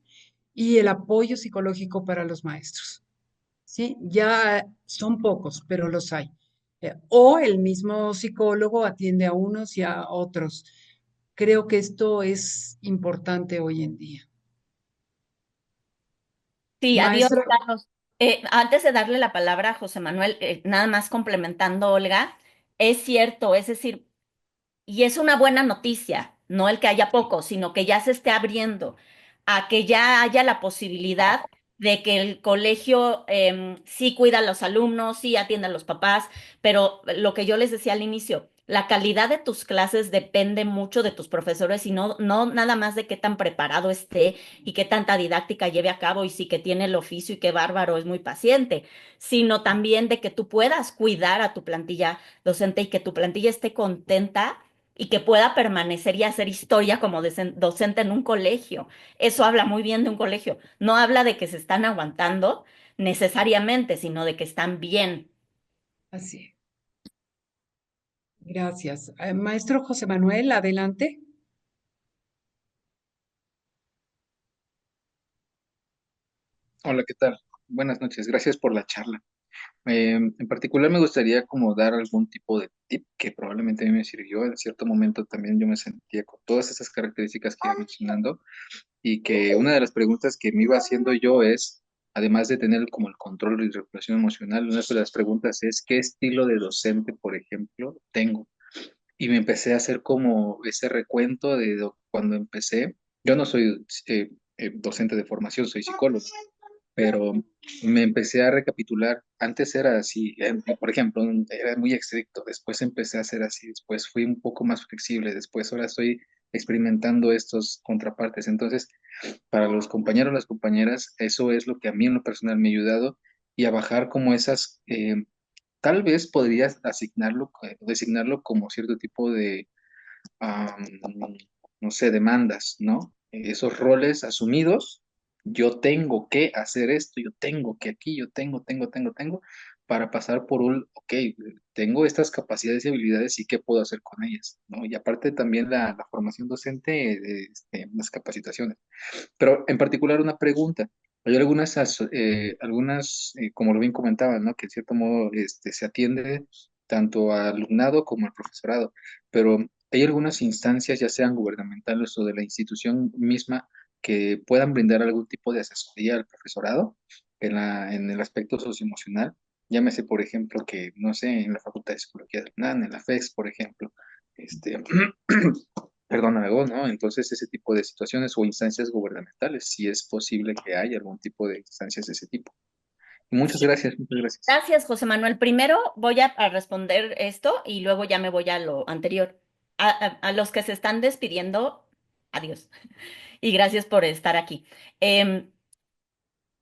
y el apoyo psicológico para los maestros. ¿Sí? Ya son pocos, pero los hay. O el mismo psicólogo atiende a unos y a otros. Creo que esto es importante hoy en día. Sí, adiós, Maestra, Carlos. Antes de darle la palabra a José Manuel, nada más complementando, Olga, es cierto, es decir, y es una buena noticia, no el que haya poco, sino que ya se esté abriendo a que ya haya la posibilidad de que el colegio sí cuida a los alumnos, sí atiende a los papás, pero lo que yo les decía al inicio, la calidad de tus clases depende mucho de tus profesores y no nada más de qué tan preparado esté y qué tanta didáctica lleve a cabo y si que tiene el oficio y qué bárbaro es muy paciente, sino también de que tú puedas cuidar a tu plantilla docente y que tu plantilla esté contenta y que pueda permanecer y hacer historia como docente en un colegio. Eso habla muy bien de un colegio. No habla de que se están aguantando necesariamente, sino de que están bien. así. Gracias. Maestro José Manuel, adelante. Hola, ¿qué tal? Buenas noches, gracias por la charla. En particular me gustaría como dar algún tipo de tip que probablemente a mí me sirvió. En cierto momento también yo me sentía con todas esas características que iba mencionando y que una de las preguntas que me iba haciendo yo es, además de tener como el control y regulación emocional, una de las preguntas es, ¿qué estilo de docente, por ejemplo, tengo? Y me empecé a hacer como ese recuento de cuando empecé. Yo no soy docente de formación, soy psicólogo, pero me empecé a recapitular. Antes era así, por ejemplo, era muy estricto, después empecé a ser así, después fui un poco más flexible, después ahora estoy experimentando estos contrapartes. Entonces, para los compañeros, las compañeras, eso es lo que a mí en lo personal me ha ayudado y a bajar como esas, tal vez podrías asignarlo, designarlo como cierto tipo de, am, no sé, demandas, ¿no? Esos roles asumidos, yo tengo que hacer esto, yo tengo que aquí, yo tengo, para pasar por un, ok, tengo estas capacidades y habilidades y qué puedo hacer con ellas, ¿no? Y aparte también la formación docente, las capacitaciones. Pero en particular una pregunta. Hay como lo bien comentaba, ¿no? Que en cierto modo se atiende tanto al alumnado como al profesorado, pero hay algunas instancias, ya sean gubernamentales o de la institución misma, que puedan brindar algún tipo de asesoría al profesorado en el aspecto socioemocional. Llámese, por ejemplo, que, no sé, en la Facultad de Psicología de la UNAM, en la FES, por ejemplo, este, perdón, algo, ¿no? Entonces, ese tipo de situaciones o instancias gubernamentales, si es posible que haya algún tipo de instancias de ese tipo. Muchas Sí, gracias, muchas gracias. gracias, José Manuel. Primero voy a responder esto y luego ya me voy a lo anterior. A los que se están despidiendo, adiós. Y gracias por estar aquí. Em,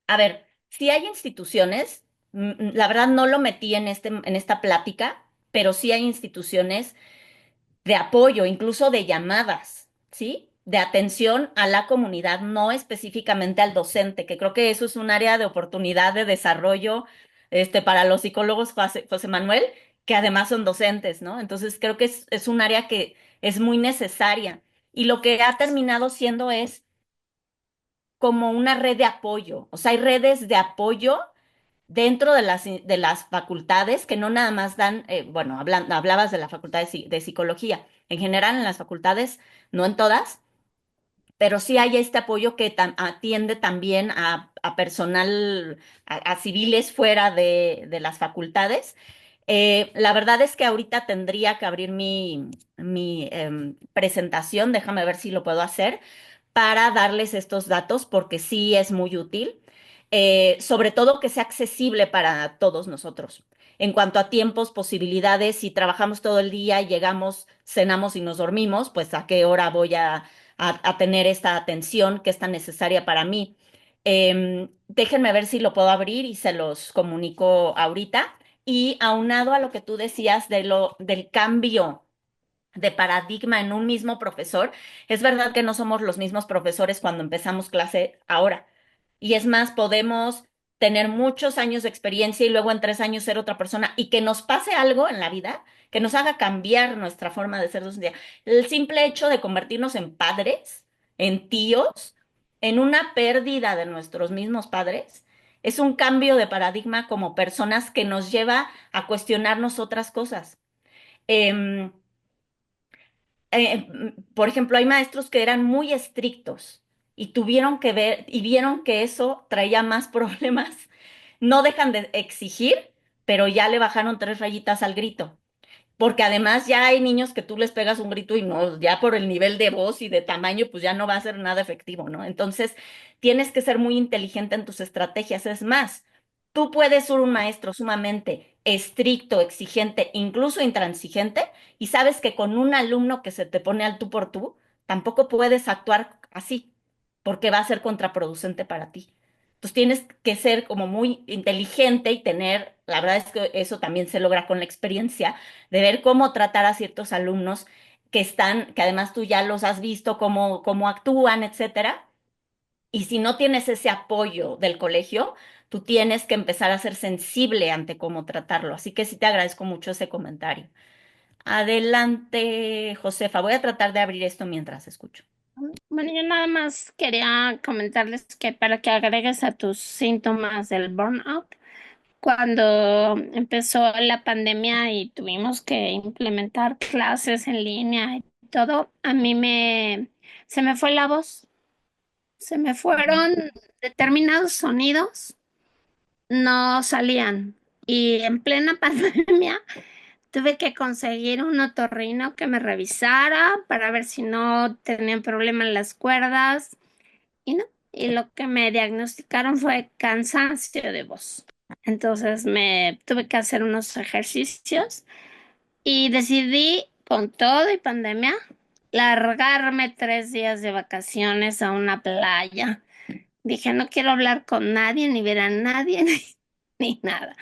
a ver, si hay instituciones, la verdad no lo metí en esta plática, pero sí hay instituciones de apoyo, incluso de llamadas, ¿sí? De atención a la comunidad, no específicamente al docente, que creo que eso es un área de oportunidad de desarrollo, para los psicólogos, José Manuel, que además son docentes, ¿no? Entonces creo que es un área que es muy necesaria. Y lo que ha terminado siendo es como una red de apoyo. O sea, hay redes de apoyo dentro de las facultades que no nada más dan, bueno, hablabas de la facultad de psicología. En general, en las facultades, no en todas, pero sí hay este apoyo que atiende también a personal, a civiles fuera de las facultades. La verdad es que ahorita tendría que abrir mi presentación, déjame ver si lo puedo hacer, para darles estos datos porque sí es muy útil, sobre todo que sea accesible para todos nosotros. En cuanto a tiempos, posibilidades, si trabajamos todo el día y llegamos, cenamos y nos dormimos, pues a qué hora voy a tener esta atención que es tan necesaria para mí. Déjenme ver si lo puedo abrir y se los comunico ahorita. Y aunado a lo que tú decías del cambio de paradigma en un mismo profesor, es verdad que no somos los mismos profesores cuando empezamos clase ahora. Y es más, podemos tener muchos años de experiencia y luego en 3 años ser otra persona y que nos pase algo en la vida que nos haga cambiar nuestra forma de ser docente. El simple hecho de convertirnos en padres, en tíos, en una pérdida de nuestros mismos padres, es un cambio de paradigma como personas que nos lleva a cuestionarnos otras cosas. Em, por ejemplo, hay maestros que eran muy estrictos y tuvieron que ver y vieron que eso traía más problemas. No dejan de exigir, pero ya le bajaron 3 rayitas al grito. Porque además ya hay niños que tú les pegas un grito y no, ya por el nivel de voz y de tamaño, pues ya no va a ser nada efectivo, ¿no? Entonces, tienes que ser muy inteligente en tus estrategias. Es más, tú puedes ser un maestro sumamente estricto, exigente, incluso intransigente, y sabes que con un alumno que se te pone al tú por tú, tampoco puedes actuar así, porque va a ser contraproducente para ti. Entonces tienes que ser como muy inteligente y tener, la verdad es que eso también se logra con la experiencia, de ver cómo tratar a ciertos alumnos que además tú ya los has visto, cómo actúan, etcétera. Y si no tienes ese apoyo del colegio, tú tienes que empezar a ser sensible ante cómo tratarlo. Así que sí te agradezco mucho ese comentario. Adelante, Josefa. Voy a tratar de abrir esto mientras escucho. Bueno, yo nada más quería comentarles que para que agregues a tus síntomas del burnout, cuando empezó la pandemia y tuvimos que implementar clases en línea y todo, se me fue la voz, se me fueron determinados sonidos, no salían. Y en plena pandemia tuve que conseguir un otorrino que me revisara para ver si no tenían problema en las cuerdas. Y no, y lo que me diagnosticaron fue cansancio de voz. Entonces me tuve que hacer unos ejercicios y decidí, con todo y pandemia, largarme 3 días de vacaciones a una playa. Dije, no quiero hablar con nadie, ni ver a nadie, ni nada.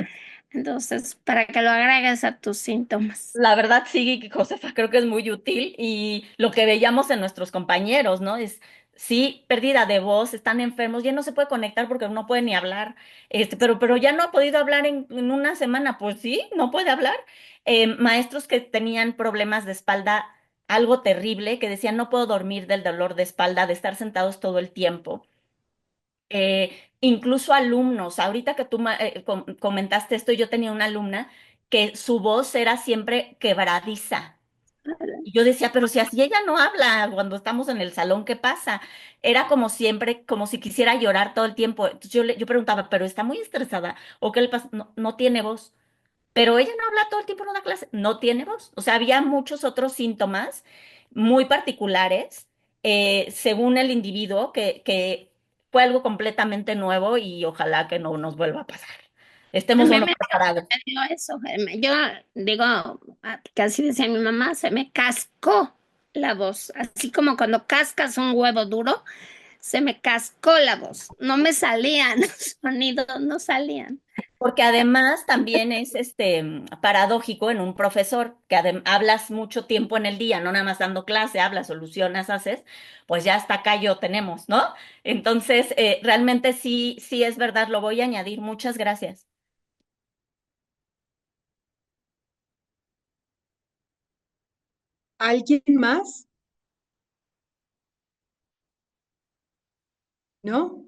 Entonces, para que lo agregues a tus síntomas. La verdad, sí, Josefa, creo que es muy útil y lo que veíamos en nuestros compañeros, ¿no? Es, sí, pérdida de voz, están enfermos, ya no se puede conectar porque no puede ni hablar, pero ya no ha podido hablar en una semana, pues sí, no puede hablar. Maestros que tenían problemas de espalda, algo terrible, que decían, no puedo dormir del dolor de espalda, de estar sentados todo el tiempo. Incluso alumnos, ahorita que tú comentaste esto, yo tenía una alumna que su voz era siempre quebradiza. Y yo decía, pero si así ella no habla cuando estamos en el salón, ¿qué pasa? Era como siempre, como si quisiera llorar todo el tiempo. Entonces yo preguntaba, ¿pero está muy estresada? ¿O qué le pasa? No, no tiene voz. Pero ella no habla todo el tiempo en una clase, no tiene voz. O sea, había muchos otros síntomas muy particulares según el individuo que fue algo completamente nuevo y ojalá que no nos vuelva a pasar. A Estemos mí uno preparados. me dio eso. Yo digo, casi decía mi mamá, se me cascó la voz. Así como cuando cascas un huevo duro, se me cascó la voz. No me salían los sonidos, no salían. Porque además también es paradójico en un profesor que hablas mucho tiempo en el día, no nada más dando clase, hablas, solucionas, haces, pues ya hasta acá yo tenemos, ¿no? Entonces, realmente sí, sí es verdad, lo voy a añadir. Muchas gracias. ¿Alguien más? ¿No?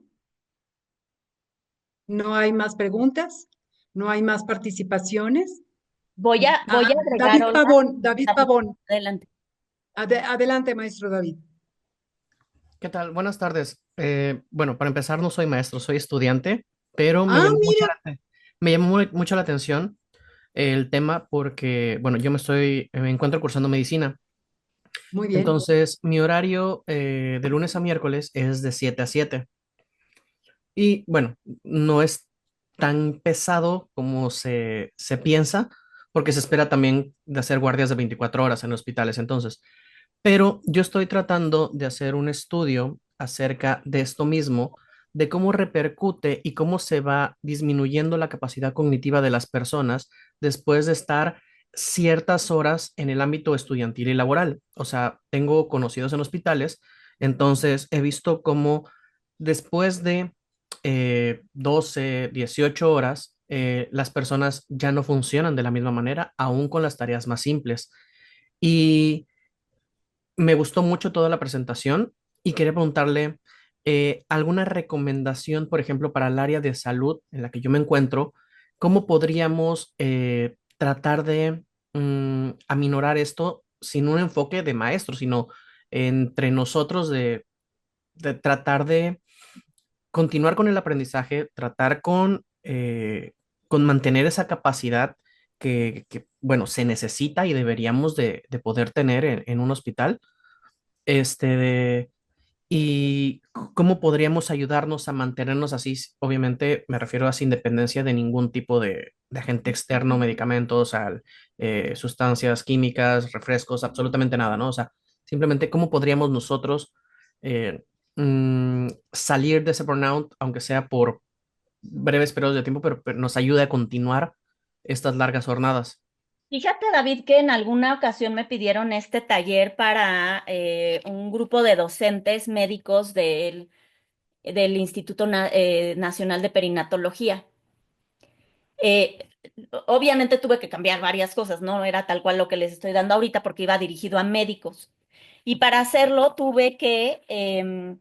¿No hay más preguntas? ¿No hay más participaciones? Voy a agregar, David Olga. Pavón, David David, Pavón. adelante. Adelante, maestro David. ¿Qué tal? Buenas tardes. Bueno, para empezar, no soy maestro, soy estudiante, pero Ah, mira, me llamó mucho la atención el tema porque, bueno, me encuentro cursando medicina. muy bien. Entonces, mi horario de lunes a miércoles es de 7 a 7. Y bueno, no es tan pesado como se piensa, porque se espera también de hacer guardias de 24 horas en hospitales. Entonces, pero yo estoy tratando de hacer un estudio acerca de esto mismo, de cómo repercute y cómo se va disminuyendo la capacidad cognitiva de las personas después de estar ciertas horas en el ámbito estudiantil y laboral. O sea, tengo conocidos en hospitales, entonces he visto cómo después de 12, 18 horas, las personas ya no funcionan de la misma manera, aún con las tareas más simples. Y me gustó mucho toda la presentación y quería preguntarle alguna recomendación, por ejemplo, para el área de salud en la que yo me encuentro, ¿cómo podríamos tratar de aminorar esto sin un enfoque de maestro, sino entre nosotros de tratar de continuar con el aprendizaje, tratar con mantener esa capacidad bueno, se necesita y deberíamos de poder tener en un hospital? este, de- y cómo podríamos ayudarnos a mantenernos así. Obviamente me refiero a sin dependencia de ningún tipo de agente externo, medicamentos, sustancias químicas, refrescos, absolutamente nada, ¿no? O sea, simplemente cómo podríamos nosotros eh, salir de ese burnout, aunque sea por breves periodos de tiempo, pero nos ayude a continuar estas largas jornadas. Fíjate, David, que en alguna ocasión me pidieron este taller para un grupo de docentes médicos del Instituto Nacional de Perinatología. Eh, Obviamente tuve que cambiar varias cosas, no era tal cual lo que les estoy dando ahorita porque iba dirigido a médicos. Y para hacerlo tuve que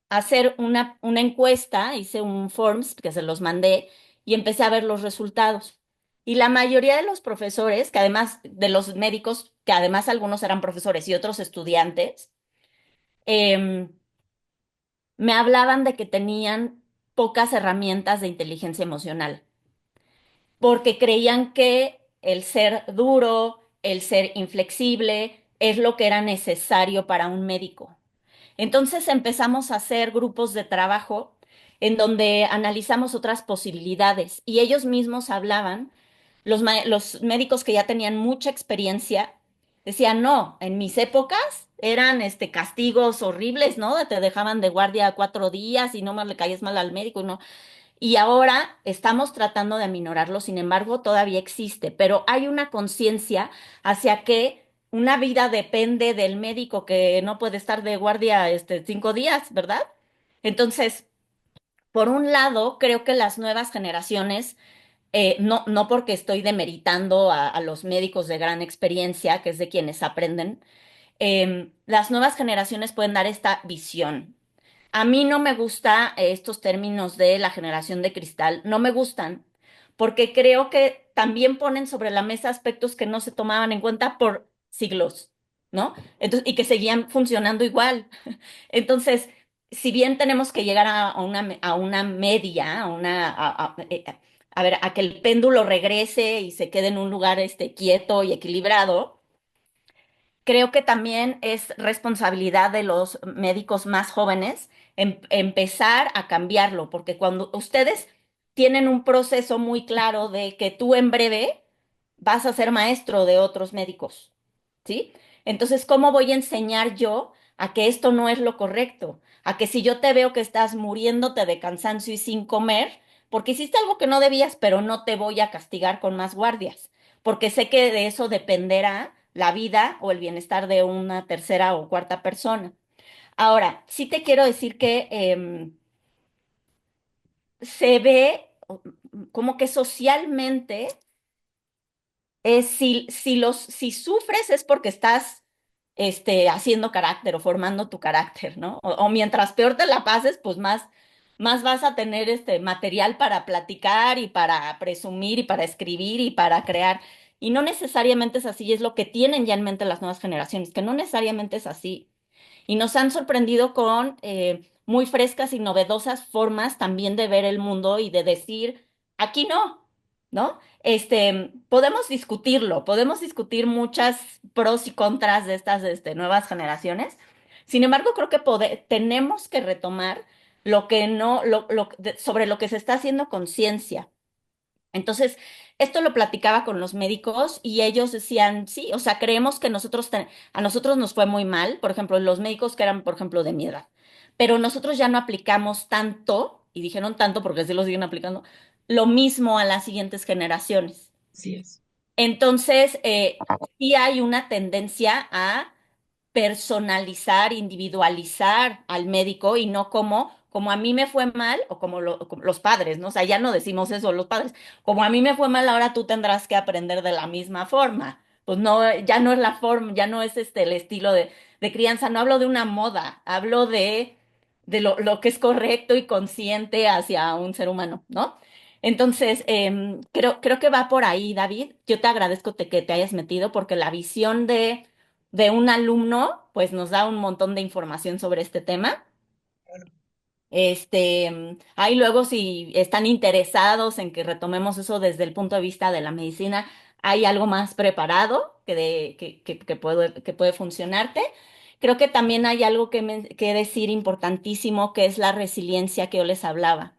hacer una encuesta, hice un forms que se los mandé y empecé a ver los resultados. Y la mayoría de los profesores, que además de los médicos, que además algunos eran profesores y otros estudiantes, em, me hablaban de que tenían pocas herramientas de inteligencia emocional, porque creían que el ser duro, el ser inflexible, es lo que era necesario para un médico. Entonces empezamos a hacer grupos de trabajo en donde analizamos otras posibilidades y ellos mismos hablaban, los médicos que ya tenían mucha experiencia, decían, no, en mis épocas eran castigos horribles, ¿no? Te dejaban de guardia 4 días y no más le caías mal al médico y no. Y ahora estamos tratando de aminorarlo, sin embargo, todavía existe, pero hay una conciencia hacia que una vida depende del médico que no puede estar de guardia 5 días, ¿verdad? Entonces, por un lado, creo que las nuevas generaciones, no porque estoy demeritando a los médicos de gran experiencia, que es de quienes aprenden, las nuevas generaciones pueden dar esta visión. A mí no me gusta estos términos de la generación de cristal, no me gustan, porque creo que también ponen sobre la mesa aspectos que no se tomaban en cuenta por siglos, ¿no? Entonces, y que seguían funcionando igual. Entonces, si bien tenemos que llegar a una media, a ver, a que el péndulo regrese y se quede en un lugar quieto y equilibrado, creo que también es responsabilidad de los médicos más jóvenes empezar a cambiarlo, porque cuando ustedes tienen un proceso muy claro de que tú en breve vas a ser maestro de otros médicos, ¿sí? Entonces, ¿cómo voy a enseñar yo a que esto no es lo correcto? A que si yo te veo que estás muriéndote de cansancio y sin comer, porque hiciste algo que no debías, pero no te voy a castigar con más guardias, porque sé que de eso dependerá la vida o el bienestar de una tercera o cuarta persona. Ahora, sí te quiero decir que se ve como que socialmente si sufres es porque estás haciendo carácter o formando tu carácter, ¿no? O mientras peor te la pases, pues más vas a tener este material para platicar y para presumir y para escribir y para crear. Y no necesariamente es así, es lo que tienen ya en mente las nuevas generaciones, que no necesariamente es así. Y nos han sorprendido con muy frescas y novedosas formas también de ver el mundo y de decir, aquí no, ¿no? Podemos discutir muchas pros y contras de estas nuevas generaciones. Sin embargo, creo que tenemos que retomar lo que no, sobre lo que se está haciendo conciencia. Entonces, esto lo platicaba con los médicos y ellos decían, sí, o sea, creemos que a nosotros nos fue muy mal, por ejemplo, los médicos que eran, por ejemplo, de mi edad, pero nosotros ya no aplicamos tanto, y dijeron tanto porque sí lo siguen aplicando, lo mismo a las siguientes generaciones. Así es. Entonces, sí hay una tendencia a personalizar, individualizar al médico y no como a mí me fue mal o como los padres, ¿no? O sea, ya no decimos eso los padres, como a mí me fue mal, ahora tú tendrás que aprender de la misma forma. Pues no, ya no es la forma, ya no es el estilo de crianza, no hablo de una moda, hablo de lo que es correcto y consciente hacia un ser humano, ¿no? Entonces, creo que va por ahí, David. Yo te agradezco que te hayas metido porque la visión de un alumno, pues nos da un montón de información sobre este tema. Ahí luego si están interesados en que retomemos eso desde el punto de vista de la medicina, hay algo más preparado que puede funcionarte. Creo que también hay algo que decir importantísimo, que es la resiliencia que yo les hablaba.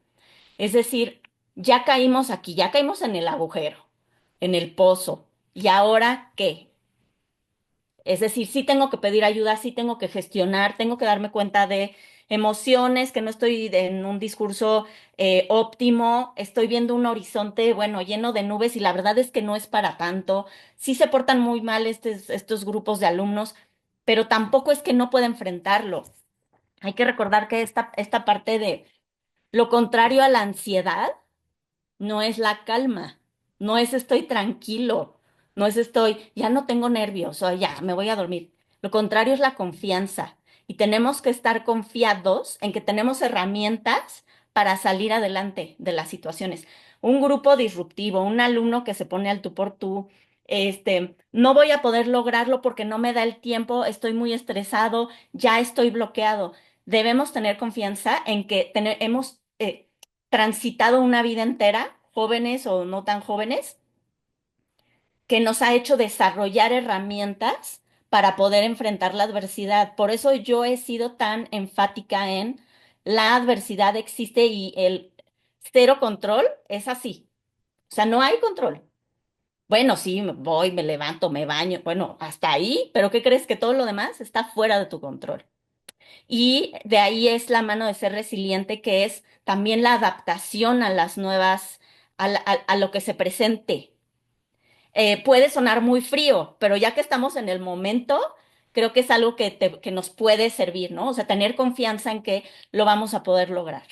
Es decir, ya caímos aquí, ya caímos en el agujero, en el pozo. ¿Y ahora qué? Es decir, sí tengo que pedir ayuda, sí tengo que gestionar, tengo que darme cuenta de emociones, que no estoy en un discurso óptimo, estoy viendo un horizonte, bueno, lleno de nubes y la verdad es que no es para tanto. Sí se portan muy mal estos grupos de alumnos, pero tampoco es que no pueda enfrentarlo. Hay que recordar que esta parte de lo contrario a la ansiedad no es la calma, no es estoy tranquilo, no es ya no tengo nervios o ya me voy a dormir. Lo contrario es la confianza y tenemos que estar confiados en que tenemos herramientas para salir adelante de las situaciones. Un grupo disruptivo, un alumno que se pone al tú por tú, no voy a poder lograrlo porque no me da el tiempo, estoy muy estresado, ya estoy bloqueado. Debemos tener confianza en que hemos transitado una vida entera, jóvenes o no tan jóvenes, que nos ha hecho desarrollar herramientas para poder enfrentar la adversidad. Por eso yo he sido tan enfática en la adversidad existe y el cero control es así. O sea, no hay control. Bueno, sí, voy, me levanto, me baño, bueno, hasta ahí, pero ¿qué crees? Que todo lo demás está fuera de tu control. Y de ahí es la mano de ser resiliente, que es también la adaptación a las nuevas, a lo que se presente. Puede sonar muy frío, pero ya que estamos en el momento, creo que es algo que nos puede servir, ¿no? O sea, tener confianza en que lo vamos a poder lograr.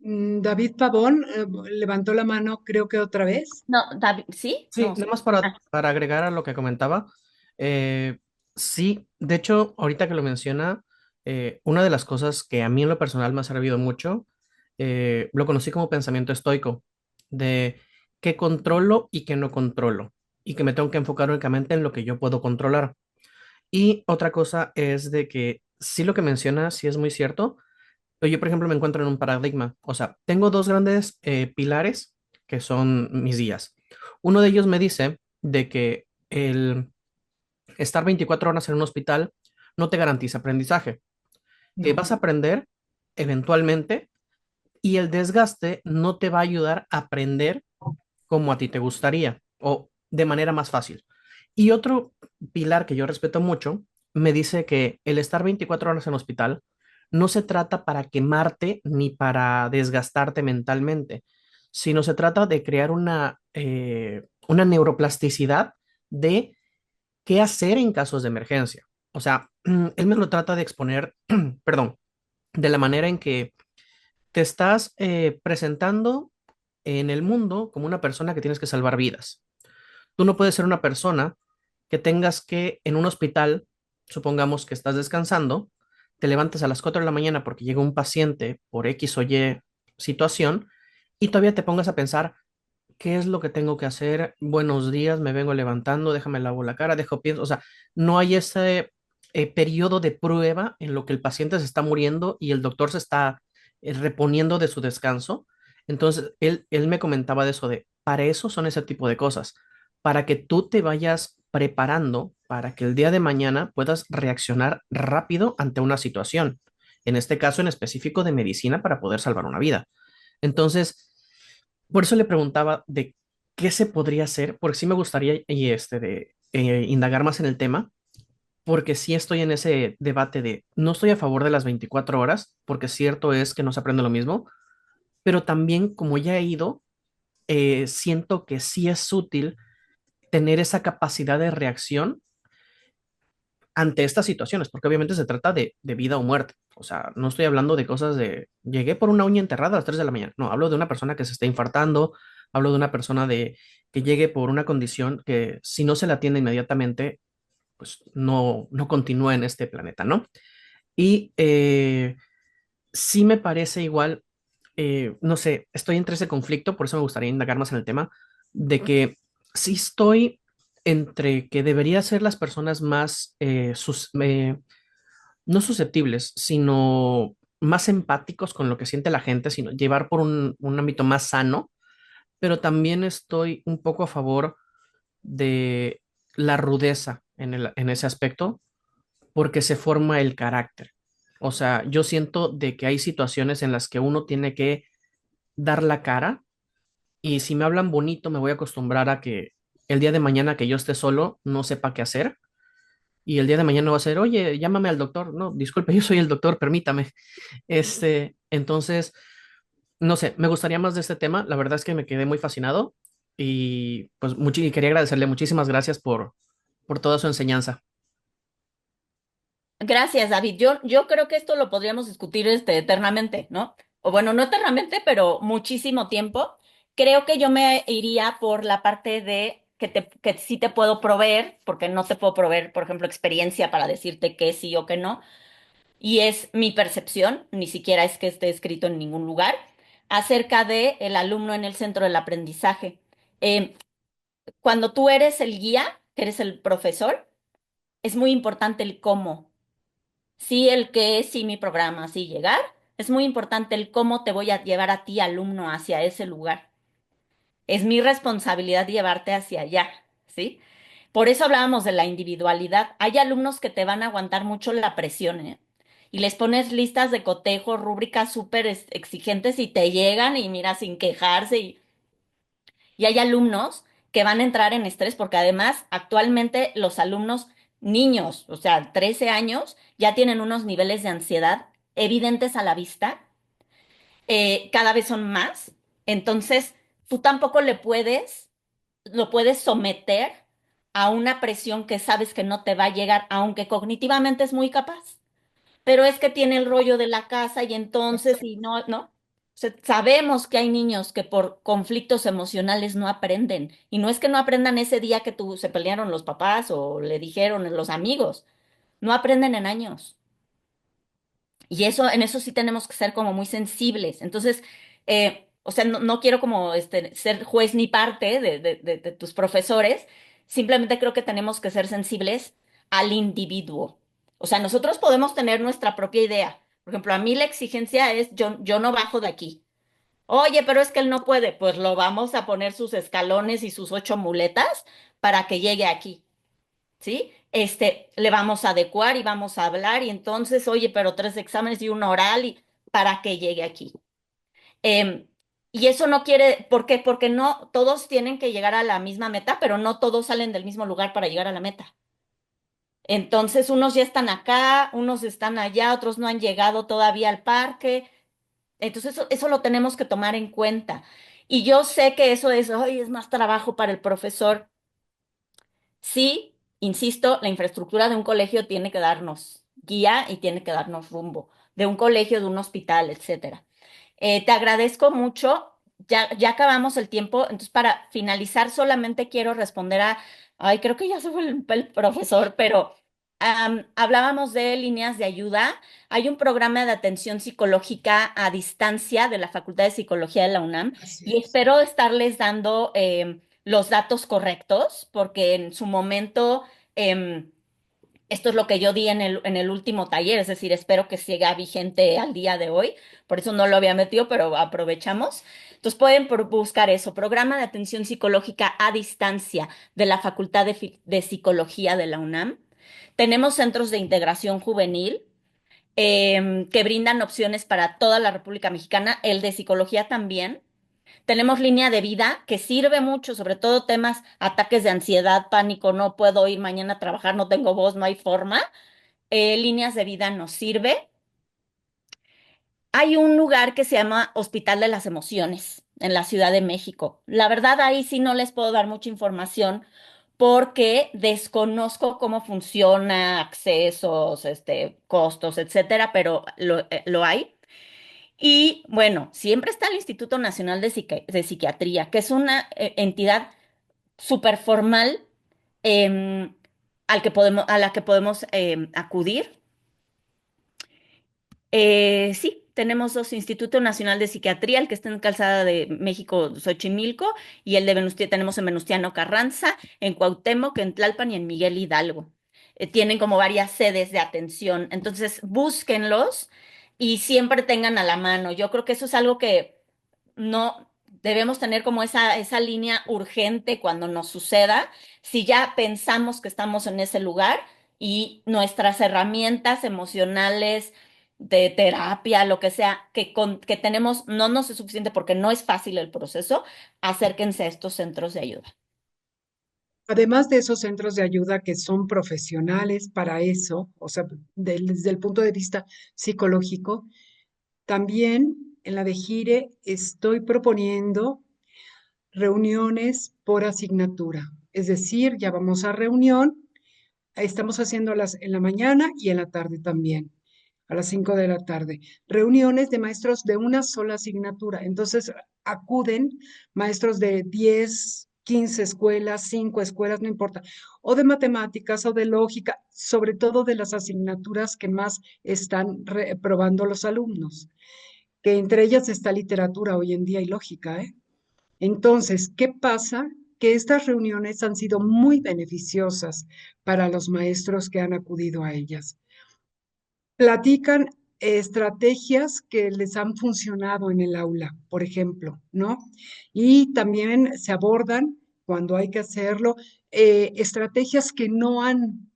David Pavón levantó la mano, creo que otra vez. No, David, ¿sí? Sí, No. nada más Ah, para agregar a lo que comentaba. eh, sí, de hecho, ahorita que lo menciona, una de las cosas que a mí en lo personal me ha servido mucho, lo conocí como pensamiento estoico, de qué controlo y qué no controlo, y que me tengo que enfocar únicamente en lo que yo puedo controlar. Y otra cosa es de que sí lo que menciona sí es muy cierto, pero yo, por ejemplo, me encuentro en un paradigma. O sea, tengo dos grandes pilares que son mis días. Uno de ellos me dice de que el estar 24 horas en un hospital no te garantiza aprendizaje, que No. vas a aprender eventualmente y el desgaste no te va a ayudar a aprender como a ti te gustaría o de manera más fácil. Y otro pilar que yo respeto mucho me dice que el estar 24 horas en hospital no se trata para quemarte ni para desgastarte mentalmente, sino se trata de crear una neuroplasticidad de qué hacer en casos de emergencia. O sea, él me lo trata de exponer, perdón, de la manera en que te estás presentando en el mundo como una persona que tienes que salvar vidas. Tú no puedes ser una persona que tengas que en un hospital, supongamos que estás descansando, te levantas a las 4 de la mañana porque llega un paciente por X o Y situación y todavía te pongas a pensar, ¿qué es lo que tengo que hacer? Buenos días, me vengo levantando, déjame lavo la cara, dejo pienso, o sea, no hay ese periodo de prueba en lo que el paciente se está muriendo y el doctor se está reponiendo de su descanso. Entonces, él me comentaba de eso, de, para eso son ese tipo de cosas, para que tú te vayas preparando para que el día de mañana puedas reaccionar rápido ante una situación, en este caso en específico de medicina para poder salvar una vida. Entonces, por eso le preguntaba de qué se podría hacer, porque sí me gustaría de indagar más en el tema, porque sí estoy en ese debate de no estoy a favor de las 24 horas, porque cierto es que no se aprende lo mismo, pero también como ya he ido, siento que sí es útil tener esa capacidad de reacción ante estas situaciones, porque obviamente se trata de vida o muerte. O sea, no estoy hablando de cosas de llegué por una uña enterrada a las 3 de la mañana. No, hablo de una persona que se está infartando, hablo de una persona de que llegue por una condición que si no se la atiende inmediatamente, pues no continúa en este planeta, ¿no? Y sí me parece igual, no sé, estoy entre ese conflicto, por eso me gustaría indagar más en el tema, de que sí estoy entre que debería ser las personas más, no susceptibles, sino más empáticos con lo que siente la gente, sino llevar por un ámbito más sano, pero también estoy un poco a favor de la rudeza en ese aspecto, porque se forma el carácter. O sea, yo siento de que hay situaciones en las que uno tiene que dar la cara y si me hablan bonito me voy a acostumbrar a que el día de mañana que yo esté solo no sepa qué hacer y el día de mañana va a ser, oye, llámame al doctor. No, disculpe, yo soy el doctor, permítame. Entonces, no sé, me gustaría más de este tema. La verdad es que me quedé muy fascinado y pues y quería agradecerle muchísimas gracias por toda su enseñanza. gracias, David. Yo creo que esto lo podríamos discutir eternamente, ¿no? O bueno, no eternamente, pero muchísimo tiempo. Creo que yo me iría por la parte de que sí te puedo proveer, porque no te puedo proveer, por ejemplo, experiencia para decirte que sí o que no. Y es mi percepción, ni siquiera es que esté escrito en ningún lugar, acerca de el alumno en el centro del aprendizaje. Eh, Cuando tú eres el guía, que eres el profesor, es muy importante el cómo. Sí, el qué, sí, mi programa, sí, llegar. Es muy importante el cómo te voy a llevar a ti, alumno, hacia ese lugar. Es mi responsabilidad llevarte hacia allá, ¿sí? Por eso hablábamos de la individualidad. Hay alumnos que te van a aguantar mucho la presión, ¿eh? Y les pones listas de cotejo, rúbricas súper exigentes y te llegan y mira sin quejarse. Y hay alumnos que van a entrar en estrés porque además actualmente los alumnos niños, o sea, 13 años, ya tienen unos niveles de ansiedad evidentes a la vista, cada vez son más. Entonces, tú tampoco lo puedes someter a una presión que sabes que no te va a llegar, aunque cognitivamente es muy capaz. Pero es que tiene el rollo de la casa y entonces, y no, ¿no? O sea, sabemos que hay niños que por conflictos emocionales no aprenden. Y no es que no aprendan ese día que se pelearon los papás o le dijeron los amigos. No aprenden en años. Y eso, en eso sí tenemos que ser como muy sensibles. Entonces, o sea, no quiero como ser juez ni parte de tus profesores, simplemente creo que tenemos que ser sensibles al individuo. O sea, nosotros podemos tener nuestra propia idea. Por ejemplo, a mí la exigencia es yo no bajo de aquí. Oye, pero es que él no puede. Pues lo vamos a poner sus escalones y sus 8 muletas para que llegue aquí. ¿Sí? Le vamos a adecuar y vamos a hablar y entonces, oye, pero 3 exámenes y un oral y para que llegue aquí. Em, y eso no quiere, ¿por qué? Porque no todos tienen que llegar a la misma meta, pero no todos salen del mismo lugar para llegar a la meta. Entonces, unos ya están acá, unos están allá, otros no han llegado todavía al parque. Entonces, eso lo tenemos que tomar en cuenta. Y yo sé que eso es, ay, es más trabajo para el profesor. Sí, insisto, la infraestructura de un colegio tiene que darnos guía y tiene que darnos rumbo, de un colegio, de un hospital, etcétera. Te agradezco mucho. Ya acabamos el tiempo. Entonces, para finalizar, solamente quiero responder ay, creo que ya se fue el profesor, pero hablábamos de líneas de ayuda. Hay un programa de atención psicológica a distancia de la Facultad de Psicología de la UNAM Así y es. espero estarles dando los datos correctos, porque en su momento em, esto es lo que yo di en el último taller, es decir, espero que siga vigente al día de hoy, por eso no lo había metido, pero aprovechamos. Entonces pueden buscar eso, programa de atención psicológica a distancia de la Facultad de Psicología de la UNAM. Tenemos centros de integración juvenil que brindan opciones para toda la República Mexicana, el de psicología también. Tenemos línea de vida que sirve mucho, sobre todo temas, ataques de ansiedad, pánico, no puedo ir mañana a trabajar, no tengo voz, no hay forma. Líneas de vida nos sirve. Hay un lugar que se llama Hospital de las Emociones en la Ciudad de México. La verdad, ahí sí no les puedo dar mucha información porque desconozco cómo funciona, accesos, costos, etcétera, pero lo hay. Y bueno, siempre está el Instituto Nacional de Psiquiatría, que es una entidad súper formal a la que podemos acudir. Sí, tenemos dos, Instituto Nacional de Psiquiatría, el que está en Calzada de México, Xochimilco, y el de Venustiano, tenemos en Venustiano Carranza, en Cuauhtémoc, en Tlalpan y en Miguel Hidalgo. Tienen como varias sedes de atención, entonces búsquenlos y siempre tengan a la mano. Yo creo que eso es algo que no debemos tener como esa línea urgente cuando nos suceda, si ya pensamos que estamos en ese lugar y nuestras herramientas emocionales de terapia, lo que sea, que tenemos, no nos es suficiente porque no es fácil el proceso, acérquense a estos centros de ayuda. Además de esos centros de ayuda que son profesionales para eso, o sea, desde el punto de vista psicológico, también en la de Gire estoy proponiendo reuniones por asignatura. Es decir, ya vamos a reunión, estamos haciéndolas en la mañana y en la tarde también, a las 5 de la tarde. Reuniones de maestros de una sola asignatura. Entonces acuden maestros de 10, 15 escuelas, 5 escuelas, no importa, o de matemáticas o de lógica, sobre todo de las asignaturas que más están reprobando los alumnos, que entre ellas está literatura hoy en día y lógica, ¿eh? Entonces, ¿qué pasa? Que estas reuniones han sido muy beneficiosas para los maestros que han acudido a ellas. Platican estrategias que les han funcionado en el aula, por ejemplo, ¿no? Y también se abordan, cuando hay que hacerlo, estrategias que no han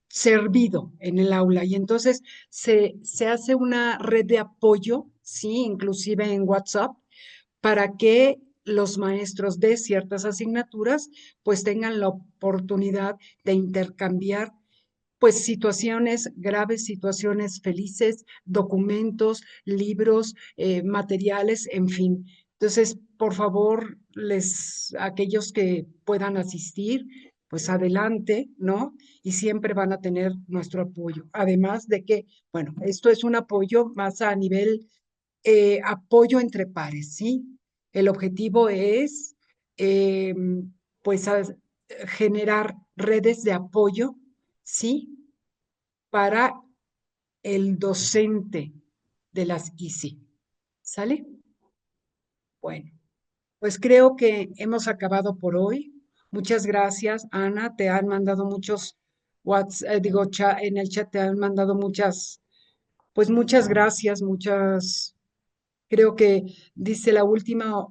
servido en el aula. Y entonces se hace una red de apoyo, sí, inclusive en WhatsApp, para que los maestros de ciertas asignaturas pues tengan la oportunidad de intercambiar pues situaciones graves, situaciones felices, documentos, libros, materiales, en fin. Entonces, por favor, aquellos que puedan asistir, pues adelante, ¿no? Y siempre van a tener nuestro apoyo. Además de que, bueno, esto es un apoyo más a nivel apoyo entre pares, ¿sí? El objetivo es, eh, pues, generar redes de apoyo, ¿sí? Para el docente de las ICI. ¿Sale? Bueno, pues creo que hemos acabado por hoy. Muchas gracias, Ana. Te han mandado muchos en el chat te han mandado muchas, pues muchas gracias, creo que dice la última,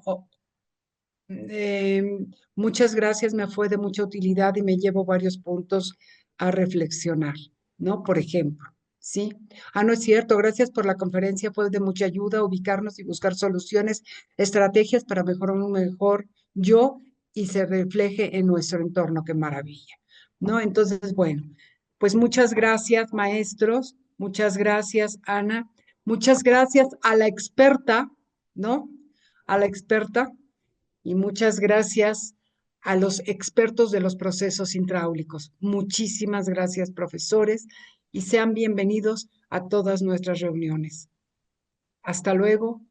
muchas gracias, me fue de mucha utilidad y me llevo varios puntos a reflexionar, ¿no? Por ejemplo, ¿sí? Ah, no es cierto, gracias por la conferencia, fue de mucha ayuda ubicarnos y buscar soluciones, estrategias para mejorar un mejor yo y se refleje en nuestro entorno, qué maravilla, ¿no? Entonces, bueno, pues muchas gracias, maestros, muchas gracias, Ana, muchas gracias a la experta, ¿no? A la experta y muchas gracias a los expertos de los procesos hidráulicos. Muchísimas gracias, profesores, y sean bienvenidos a todas nuestras reuniones. Hasta luego.